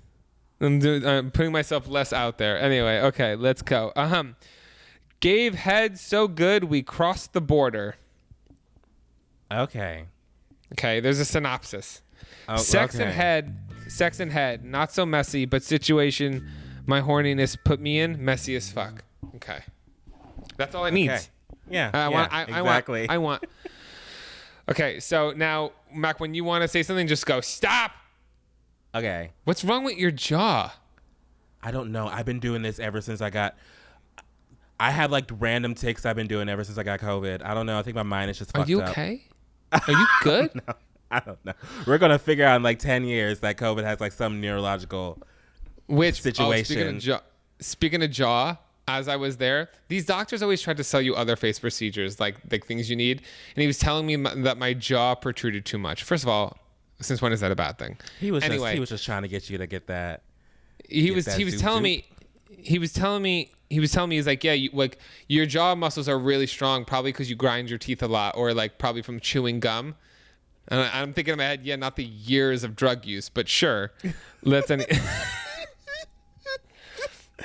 I'm putting myself less out there. Anyway, okay, let's go. Gave head so good we crossed the border. Okay. Okay, there's a synopsis. Oh, sex okay. and head, not so messy, but situation my horniness put me in, messy as fuck. Okay. That's all it needs. Okay. Yeah, exactly. I want. Okay, so now, Mac, when you want to say something, just go, stop. Okay. What's wrong with your jaw? I don't know. I've been doing this ever since I have like random tics I've been doing ever since I got COVID. I don't know. I think my mind is just fucked up. Are you okay? Are you good? I don't know. We're going to figure out in like 10 years that COVID has like some neurological situation. Speaking of jaw, as I was there, these doctors always tried to sell you other face procedures, like things you need. And he was telling me that my jaw protruded too much. First of all, since when is that a bad thing? He was just trying to get you to get that. He was telling me, he's like, yeah, like your jaw muscles are really strong, probably because you grind your teeth a lot, or like probably from chewing gum. And I'm thinking in my head, yeah, not the years of drug use, but sure, let's.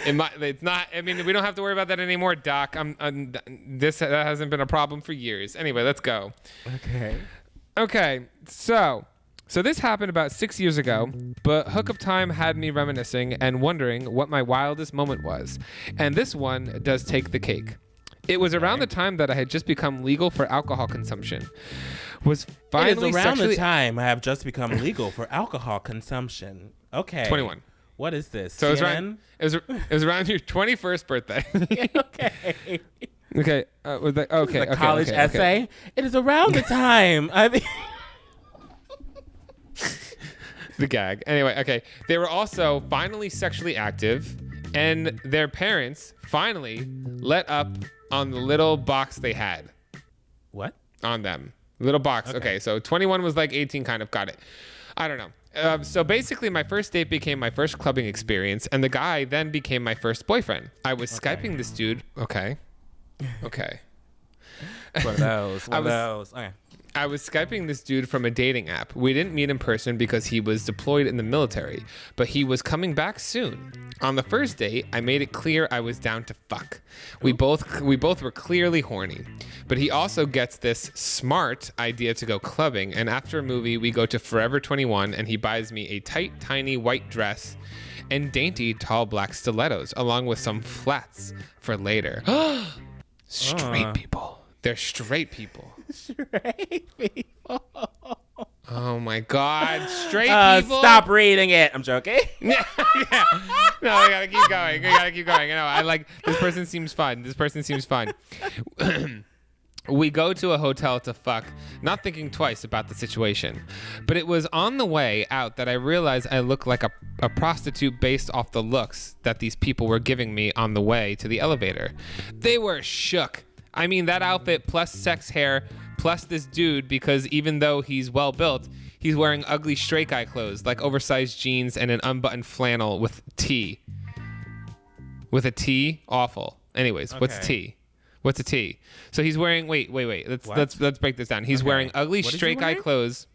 It's not. I mean, we don't have to worry about that anymore, Doc. That hasn't been a problem for years. Anyway, let's go. Okay. So this happened about 6 years ago, but hookup time had me reminiscing and wondering what my wildest moment was. And this one does take the cake. It was around the time that I had just become legal for alcohol consumption. Was finally it is around the time I have just become legal for alcohol consumption. Okay. 21. What is this? So it was around your 21st birthday. Okay. Okay. Was that, okay. The college essay. Okay. It is around the time. I mean, the gag. Anyway. Okay. They were also finally sexually active, and their parents finally let up on the little box they had. What? On them. Little box. Okay. So 21 was like 18, kind of. Got it. I don't know. So basically, my first date became my first clubbing experience, and the guy then became my first boyfriend. I was Skyping this dude. Okay. One of those. Okay. I was Skyping this dude from a dating app. We didn't meet in person because he was deployed in the military, but he was coming back soon. On the first date, I made it clear I was down to fuck. We both were clearly horny, but he also gets this smart idea to go clubbing, and after a movie, we go to Forever 21, and he buys me a tight, tiny white dress and dainty, tall black stilettos, along with some flats for later. Straight people. They're straight people. Straight people. Oh my God. Straight people. Stop reading it. I'm joking. Yeah. No, we gotta keep going. You know, I like, this person seems fun. We go to a hotel to fuck, not thinking twice about the situation. But it was on the way out that I realized I looked like a prostitute based off the looks that these people were giving me on the way to the elevator. They were shook. I mean, that outfit plus sex hair plus this dude, because even though he's well built, he's wearing ugly straight guy clothes like oversized jeans and an unbuttoned flannel with T. With a T? Awful. Anyways, okay. What's a T? So he's wearing wait. Let's break this down. He's wearing ugly straight guy clothes.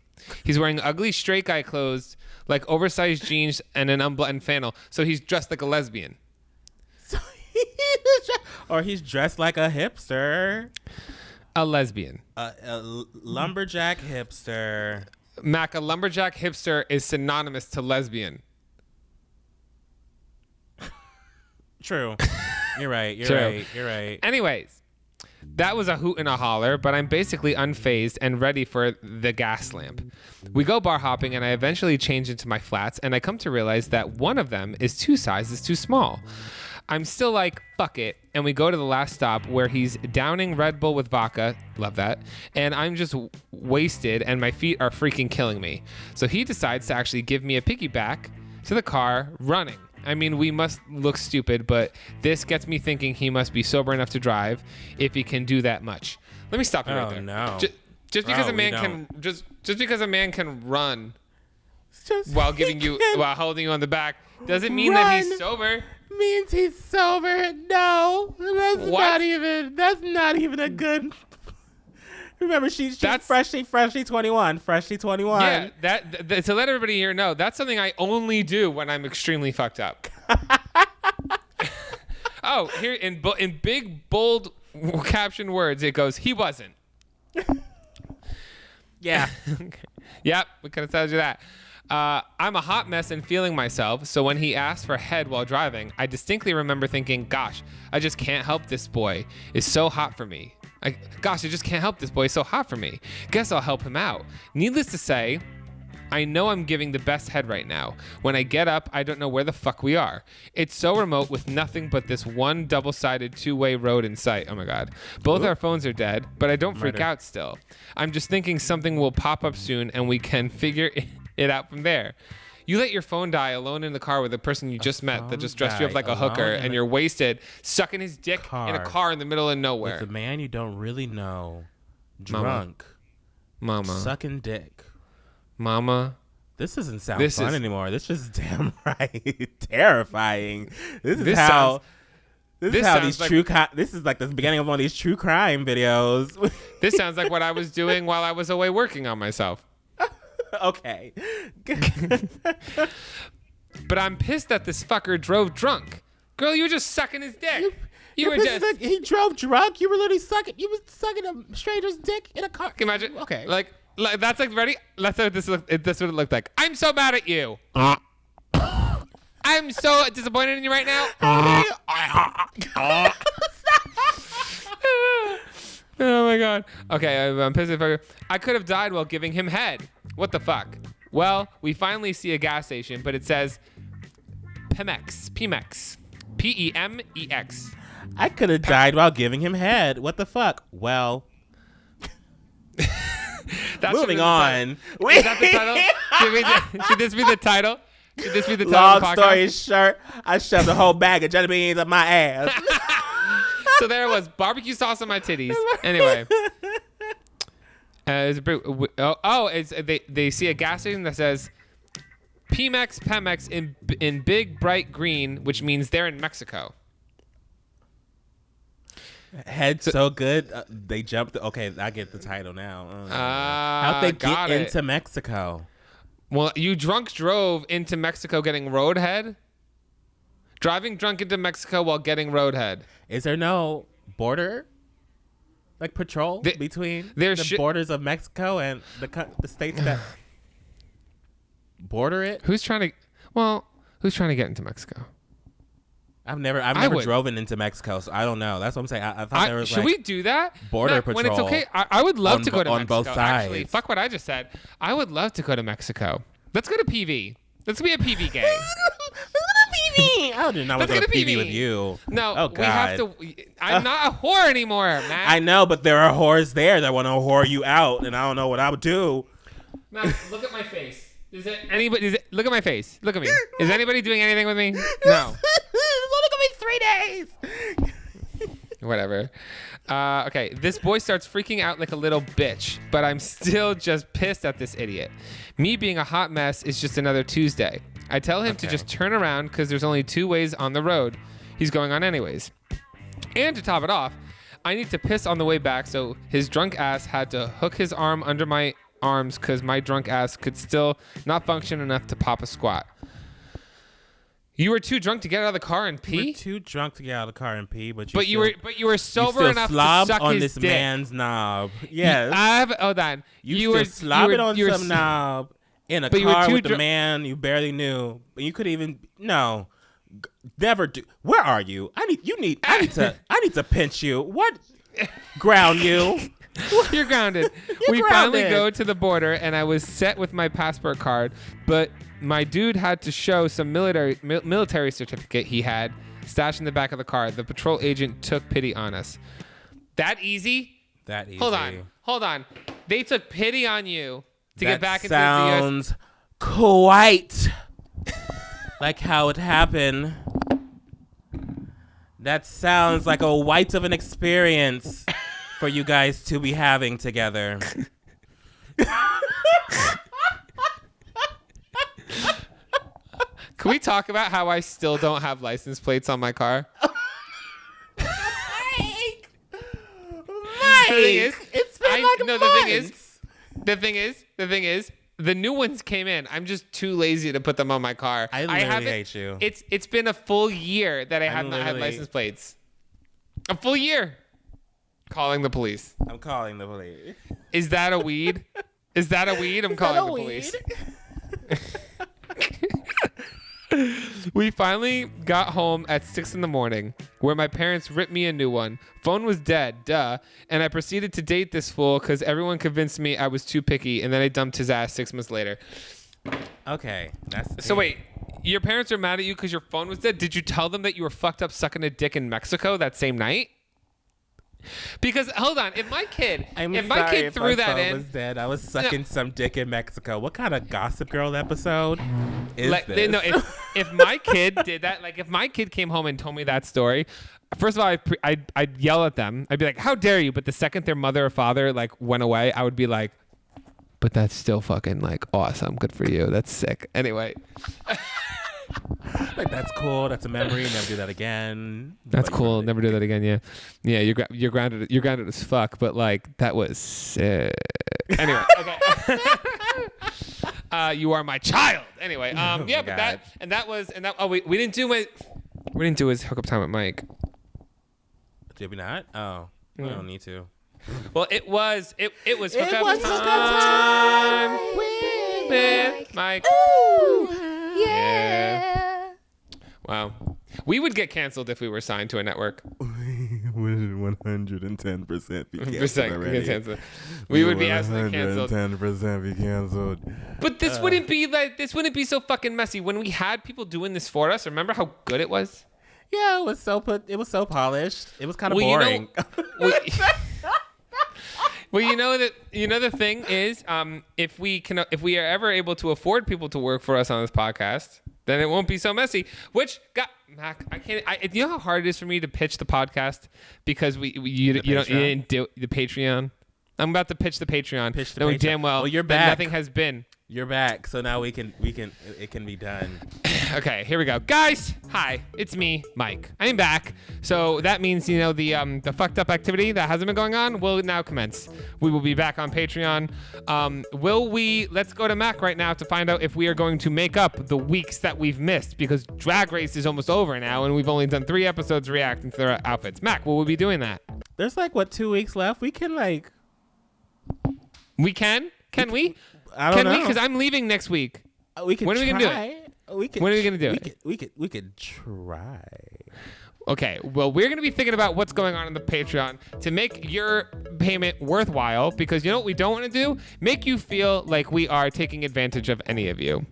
He's wearing ugly straight guy clothes like oversized jeans and an unbuttoned flannel. So he's dressed like a lesbian. Or he's dressed like a hipster. A lesbian. A lumberjack hipster. Mac, a lumberjack hipster is synonymous to lesbian. True. You're right. You're True. right. You're right. Anyways, that was a hoot and a holler, but I'm basically unfazed and ready for the gas lamp. We go bar hopping, and I eventually change into my flats, and I come to realize that one of them is 2 sizes too small. I'm still like, fuck it, and we go to the last stop where he's downing Red Bull with vodka, love that, and I'm just wasted, and my feet are freaking killing me. So he decides to actually give me a piggyback to the car running. I mean, we must look stupid, but this gets me thinking he must be sober enough to drive if he can do that much. Let me stop you right there. No. Just because Oh, a man we can just because a man can run Just while giving you while holding you on the back doesn't mean that he's run. sober. Means he's sober. No, that's not even a good. Remember, she's freshly 21. Freshly 21. Yeah, that to let everybody here know, that's something I only do when I'm extremely fucked up. Oh, here in big bold caption words, it goes, he wasn't. Yeah. Yep, we could have told you that. I'm a hot mess and feeling myself, so when he asked for head while driving, I distinctly remember thinking, gosh, I just can't help this boy. It's so hot for me. I just can't help this boy. It's so hot for me. Guess I'll help him out. Needless to say, I know I'm giving the best head right now. When I get up, I don't know where the fuck we are. It's so remote with nothing but this one double-sided 2-way road in sight. Oh my God. Both our phones are dead, but I don't freak out still. I'm just thinking something will pop up soon and we can figure it out from there. You let your phone die alone in the car with a person you just met that just dressed you up like a hooker and you're wasted, sucking his dick in a car in the middle of nowhere. With a man you don't really know. Drunk. Mama. Sucking dick. Mama. This doesn't sound fun anymore. This is damn right terrifying. This is how these this is like the beginning of one of these true crime videos. This sounds like what I was doing while I was away working on myself. Okay. But I'm pissed that this fucker drove drunk. Girl, you were just sucking his dick. You were just... he drove drunk? You were literally sucking... You were sucking a stranger's dick in a car? Can you imagine? Okay. Like that's like, ready? That's how this what it looked like. I'm so mad at you. I'm so disappointed in you right now. Oh my God. Okay, I'm pissed at fucker. I could have died while giving him head. What the fuck? Well, we finally see a gas station, but it says Pemex. Pemex. I could have died while giving him head. What the fuck? Well, moving on. Is that the title? Should this be the title? Should this be the title Long of the podcast? story short, I shoved a whole bag of jelly beans up my ass. So there was barbecue sauce on my titties. Anyway. They see a gas station that says Pemex in big bright green, which means they're in Mexico. Head so good, they jumped. Okay, I get the title now. How'd they get into Mexico? Well, you drunk drove into Mexico getting roadhead. Driving drunk into Mexico while getting roadhead. Is there no border, like patrol between the borders of Mexico and the states that border it? Who's trying to get into Mexico? I've never drove into Mexico, so I don't know. That's what I'm saying. I thought there was should we do that? Border patrol. When it's okay, I would love to go to Mexico. On both sides. Actually, fuck what I just said. I would love to go to Mexico. Let's go to PV. Let's be a PV gang. I do not want to go to PV with you. No, oh, God. We have to. I'm not a whore anymore, man. I know, but there are whores there that want to whore you out, and I don't know what I would do. Matt, look at my face. Look at my face. Look at me. Is anybody doing anything with me? No. It's only gonna be 3 days. Whatever. Okay, this boy starts freaking out like a little bitch, but I'm still just pissed at this idiot. Me being a hot mess is just another Tuesday. I tell him to just turn around because there's only 2 ways on the road he's going on anyways. And to top it off, I need to piss on the way back, so his drunk ass had to hook his arm under my arms because my drunk ass could still not function enough to pop a squat. You were too drunk to get out of the car and pee? You were too drunk to get out of the car and pee, but you were sober enough to suck on his this dick. man's knob. Yes. You were slobbing on some knob in a car with the man you barely knew. You could even never do. Where are you? I need to pinch you. What? Ground you. You're grounded. We finally go to the border, and I was set with my passport card, but my dude had to show some military certificate he had stashed in the back of the car. The patrol agent took pity on us. That easy? That easy. Hold on. They took pity on you to get back into the sounds quite like how it happened. That sounds like a white of an experience for you guys to be having together. Can we talk about how I still don't have license plates on my car? Mike! It's been the thing is, the new ones came in. I'm just too lazy to put them on my car. I literally hate you. It's been a full year that I have not had license plates. A full year. Calling the police. I'm calling the police. Is that a weed? I'm calling the police. We finally got home at 6 a.m, where my parents ripped me a new one. Phone was dead, duh. And I proceeded to date this fool because everyone convinced me I was too picky, and then I dumped his ass 6 months later. Okay. So wait, your parents are mad at you because your phone was dead? Did you tell them that you were fucked up sucking a dick in Mexico that same night? Because hold on, if my kid threw that in, was dead. I was sucking some dick in Mexico. What kind of Gossip Girl episode is this? No, if my kid did that, like if my kid came home and told me that story, first of all, I'd yell at them. I'd be like, "How dare you!" But the second their mother or father like went away, I would be like, "But that's still fucking like awesome. Good for you. That's sick." Anyway. Like that's cool. That's a memory. Never do that again. That's cool. Never do that again. Yeah. You're grounded. You're grounded as fuck. But like that was sick. Anyway. Okay. You are my child. Anyway. Yeah. But God. that was. Oh, we didn't do his hookup time with Mike. Did we not? Oh, we don't need to. Well, it was hookup time with Mike. Ooh, Yeah. Wow. We would get canceled if we were signed to a network. We would 110% be canceled already. We would be absolutely canceled. 110% be canceled. But this wouldn't be so fucking messy. When we had people doing this for us, remember how good it was? Yeah, it was so polished. It was kind of boring. Well, the thing is, if we are ever able to afford people to work for us on this podcast, then it won't be so messy. Which, God, Mac, I can't. You know how hard it is for me to pitch the podcast because you didn't do the Patreon. I'm about to pitch the Patreon. Knowing damn well you're back. Nothing has been. You're back, so now it can be done. Okay, here we go. Guys, hi, it's me, Mike. I am back. So that means, the fucked up activity that hasn't been going on will now commence. We will be back on Patreon. Let's go to Mac right now to find out if we are going to make up the weeks that we've missed because Drag Race is almost over now and we've only done 3 episodes reacting to their outfits. Mac, will we be doing that? There's 2 weeks left. We can We can? Can we? I don't know. Can we? Because I'm leaving next week. We can. When are we gonna do it? When are we gonna do it? We could try. Okay, well, we're going to be thinking about what's going on in the Patreon to make your payment worthwhile because you know what we don't want to do? Make you feel like we are taking advantage of any of you.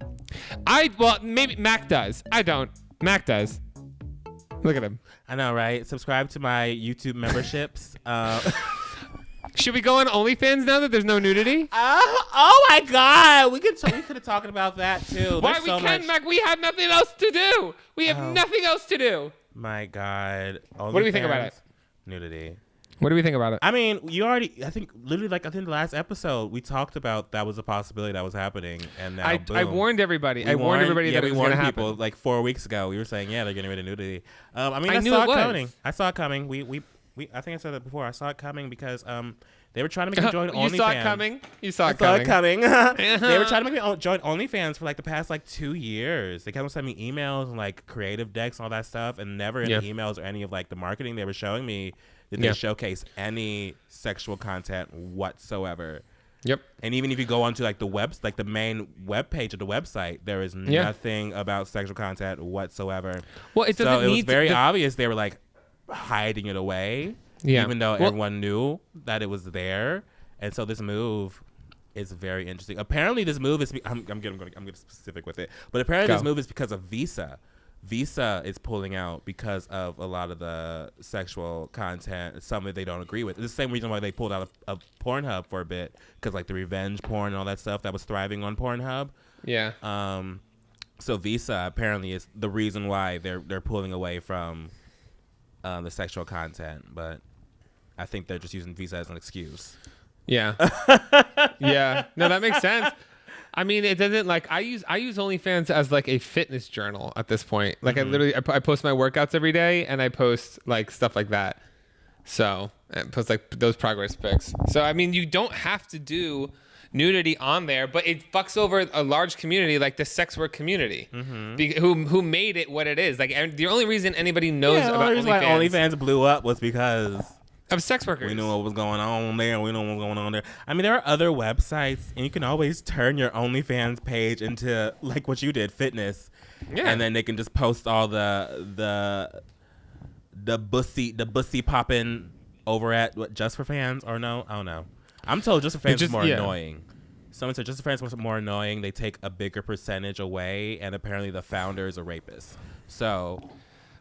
Maybe Mac does. I don't. Mac does. Look at him. I know, right? Subscribe to my YouTube memberships. Should we go on OnlyFans now that there's no nudity? Oh my God! We could have talked about that too. Why we can, Mac? We have nothing else to do. We have nothing else to do. My God. What do we think about it? Nudity. What do we think about it? I mean, I think the last episode we talked about that was a possibility that was happening, and now I warned everybody. I warned everybody that it was going to happen. People 4 weeks ago. We were saying, yeah, they're getting rid of nudity. I mean, I knew saw it it coming. was. I saw it coming. I think I said that before. I saw it coming because they were trying to make me join OnlyFans. You saw it coming? You saw it coming. They were trying to make me join OnlyFans for the past 2 years. They kept on sending me emails and creative decks and all that stuff, and never in the emails or any of the marketing they were showing me did they showcase any sexual content whatsoever. Yep. And even if you go onto like the main web page of the website, there is nothing about sexual content whatsoever. Well, it doesn't so it was need very obvious they were like hiding it away, even though everyone knew that it was there. And so this move is very interesting. Apparently, this move is I'm getting specific with it, but apparently this move is because of Visa. Visa is pulling out because of a lot of the sexual content, some that they don't agree with. It's the same reason why they pulled out of Pornhub for a bit, because like the revenge porn and all that stuff that was thriving on Pornhub. Yeah. So Visa apparently is the reason why they're pulling away from the sexual content, but I think they're just using Visa as an excuse. Yeah. Yeah. No, that makes sense. I mean, it doesn't like I use OnlyFans as like a fitness journal at this point. Like I post my workouts every day, and I post like stuff like that. So I post like those progress pics. So I mean, you don't have to do nudity on there, but it fucks over a large community like the sex work community, who made it what it is. Like the only reason anybody knows about OnlyFans blew up was because of sex workers. We knew what was going on there. We knew what was going on there. I mean, there are other websites, and you can always turn your OnlyFans page into like what you did, fitness. Yeah. And then they can just post all the bussy popping over at Just for Fans, or no? I don't know. I'm told Just for Fans is more annoying. Someone said Just for Fans was more annoying. They take a bigger percentage away, and apparently the founder is a rapist. So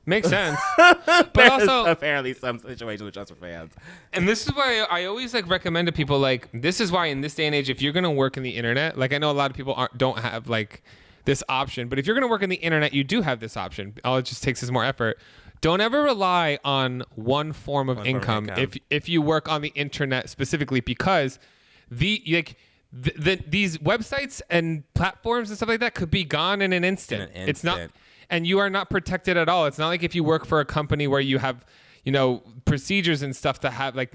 makes sense. But also apparently some situations with Just for Fans. And this is why I always like recommend to people, like, this is why in this day and age, if you're going to work in the internet, like I know a lot of people don't have like this option, but if you're going to work in the internet, you do have this option. All it just takes is more effort. Don't ever rely on one form of income if you work on the internet specifically, because these websites and platforms and stuff like that could be gone in an instant. It's not. And you are not protected at all. It's not like if you work for a company where you have, procedures and stuff to have, like,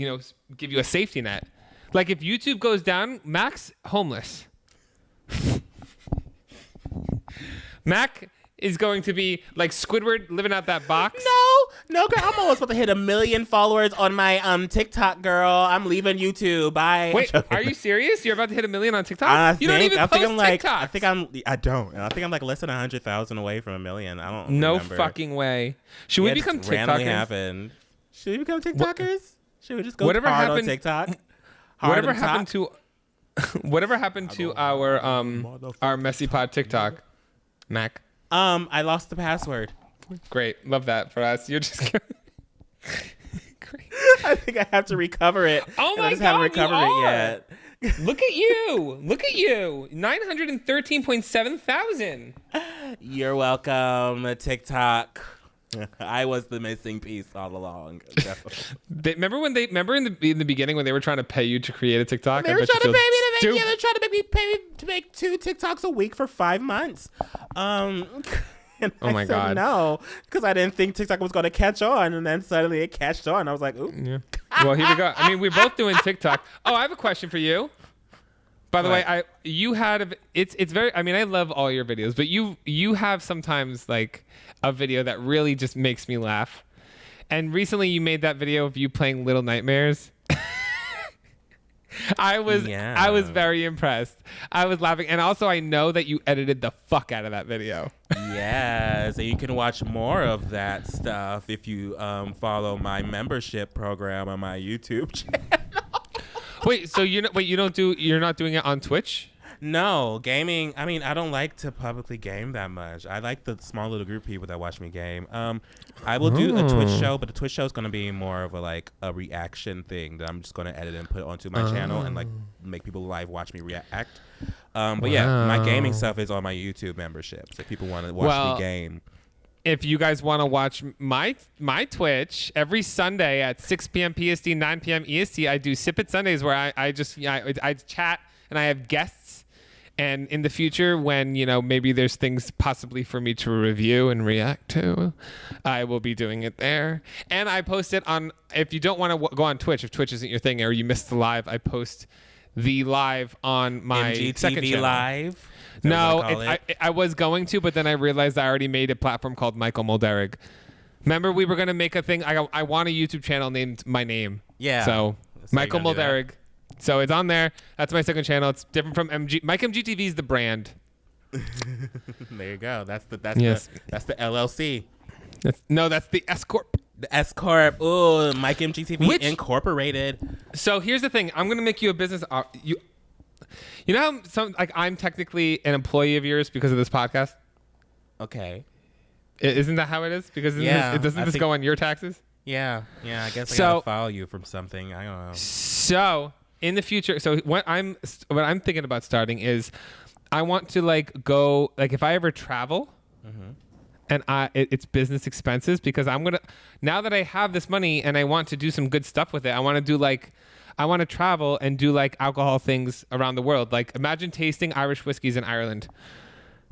give you a safety net. Like if YouTube goes down, Mac's homeless. Mac is going to be like Squidward living out that box. No, girl. I'm almost about to hit 1 million followers on my TikTok, girl. I'm leaving YouTube. Bye. Wait, are you serious? You're about to hit 1 million on TikTok? You don't even post TikToks. I don't. I think I'm like less than 100,000 away from 1 million. I don't. No remember. Fucking way. Should we become TikTokers? Randomly happened. Should we become TikTokers? Should we just go hard on TikTok? Whatever happened to our MessyPod TikTok, Mac? I lost the password. Great. Love that for us. You're just Great. I think I have to recover it. Oh my God, I just haven't recovered it yet. Look at you. 913.7 thousand. You're welcome, TikTok. I was the missing piece all along. Remember in the beginning when they were trying to pay you to create a TikTok? They were trying to pay me to make 2 TikToks a week for 5 months. And I said no, because I didn't think TikTok was going to catch on, and then suddenly it catched on. I was like, ooh. Yeah. Well, here we go. I mean, we're both doing TikTok. Oh, I have a question for you. By the way, it's very. I mean, I love all your videos, but you have sometimes like a video that really just makes me laugh. And recently, you made that video of you playing Little Nightmares. I was very impressed. I was laughing, and also I know that you edited the fuck out of that video. Yes, and you can watch more of that stuff if you follow my membership program on my YouTube channel. Wait, so you're not doing it on Twitch? No, gaming. I mean, I don't like to publicly game that much. I like the small little group of people that watch me game. I will do a Twitch show, but the Twitch show is going to be more of a reaction thing that I'm just going to edit and put onto my channel and like make people live watch me react. But yeah, my gaming stuff is on my YouTube membership. So if people want to watch me game. If you guys want to watch my Twitch every Sunday at 6 p.m. PST, 9 p.m. EST, I do Sip It Sundays where I chat and I have guests. And in the future, when, maybe there's things possibly for me to review and react to, I will be doing it there. And I post it on, if you don't want to go on Twitch, if Twitch isn't your thing or you missed the live, I post the live on my second channel. Live? No, I was going to, but then I realized I already made a platform called Michael Mulderig. Remember, we were going to make a thing. I want a YouTube channel named my name. Yeah. So Michael Mulderig. So it's on there. That's my second channel. It's different from MG. Mike MGTV is the brand. There you go. That's the LLC. That's the S Corp. The S Corp. Ooh, Mike MGTV Which- Incorporated. So here's the thing. I'm gonna make you a business. You know how I'm technically an employee of yours because of this podcast. Okay. Isn't that how it is? Because doesn't this go on your taxes? Yeah. I guess I So- gotta file you from something. I don't know. So in the future, what I'm thinking about starting is, I want to like go like if I ever travel, and it's business expenses because now that I have this money and I want to do some good stuff with it, I want to travel and do like alcohol things around the world. Like imagine tasting Irish whiskeys in Ireland.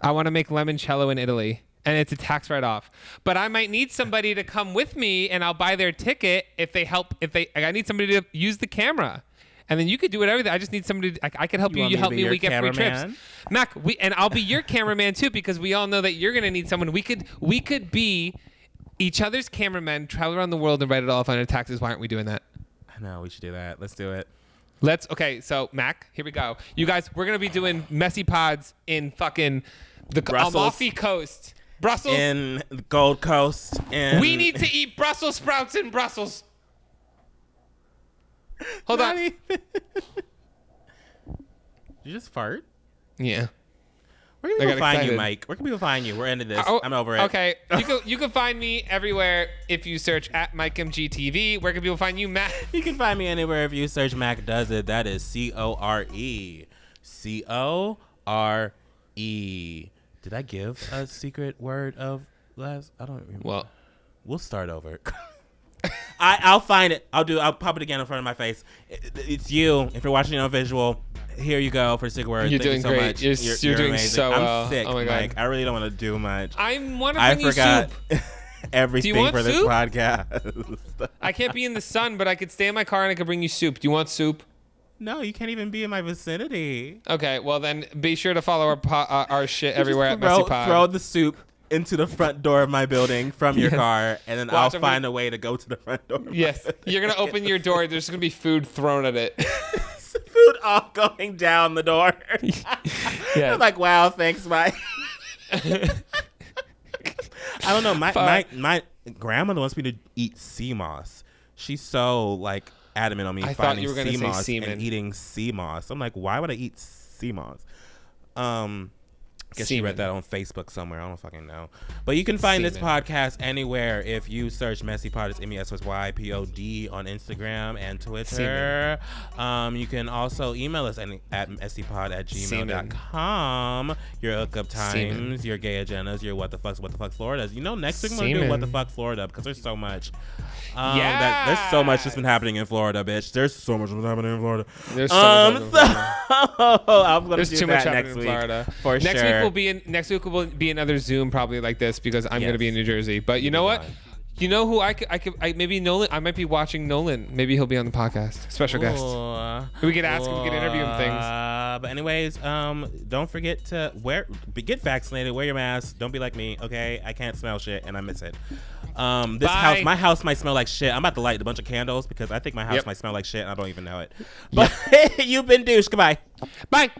I want to make limoncello in Italy. And it's a tax write-off. But I might need somebody to come with me, and I'll buy their ticket if they help. I need somebody to use the camera, and then you could do whatever. I just need somebody. I could help you. You help me. We get free trips. Mac, and I'll be your cameraman too, because we all know that you're gonna need someone. We could be each other's cameramen, travel around the world, and write it all off on our taxes. Why aren't we doing that? I know we should do that. Let's do it. Okay, so Mac, here we go. You guys, we're gonna be doing MessyPods in fucking the Brussels. Amalfi Coast. Brussels. In the Gold Coast. We need to eat Brussels sprouts in Brussels. Hold on. Did you just fart? Yeah. Where can I people got find you, excited. Mike? Where can people find you? We're into this. Oh, I'm over it. Okay. You can find me everywhere if you search at MikeMGTV. Where can people find you, Matt? You can find me anywhere if you search Mac Does It. That is CORE. CORE. Did I give a secret word of last? I don't remember. Well, We'll start over. I'll find it. I'll pop it again in front of my face. It's you. If you're watching on visual, here you go for secret word. You're Thank doing you so great. much. You're doing amazing. so well. I'm sick, Oh my God. Mike. I really don't want to do much. I want to I bring you forgot soup. everything want for this soup? podcast. I can't be in the sun, but I could stay in my car and I could bring you soup. Do you want soup? No, you can't even be in my vicinity. Okay, well then be sure to follow our shit everywhere at MessyPod. Throw the soup into the front door of my building from your Yes. car, and then Watch, I'll find a way to go to the front door. of my Yes, building. you're gonna open your door. There's gonna be food thrown at it. Food all going down the door. Yeah. I'm like, wow, thanks, Mike. I don't know. My grandmother wants me to eat sea moss. She's so like adamant on me I thought you finding were gonna sea say moss semen. and eating sea moss. I'm like, why would I eat sea moss? Guess she Semen. read that on Facebook somewhere. I don't fucking know. But you can find this Semen. podcast anywhere if you search MessyPod. It's MESSYPOD on Instagram and Twitter. You can also email us at messypod@gmail.com. Your hookup times, Semen. your gay agendas, your what the fuck Floridas. You know, next week we're going to do Semen. what the fuck Florida because there's so much. Yes. There's so much that's been happening in Florida, bitch. There's so much that's happening in Florida. There's so much happening in I'm gonna There's do too much that happening next in week Florida. for Next sure. week will be another Zoom probably like this because I'm gonna be in New Jersey. But you know what? fine. You know who I maybe Nolan. I might be watching Nolan. Maybe he'll be on the podcast. Special guest. We could ask him. We could interview him things. But anyways, don't forget to get vaccinated. Wear your mask. Don't be like me. Okay, I can't smell shit and I miss it. My house might smell like shit. I'm about to light a bunch of candles because I think my house might smell like shit and I don't even know it. But you've been douche. Goodbye. Bye.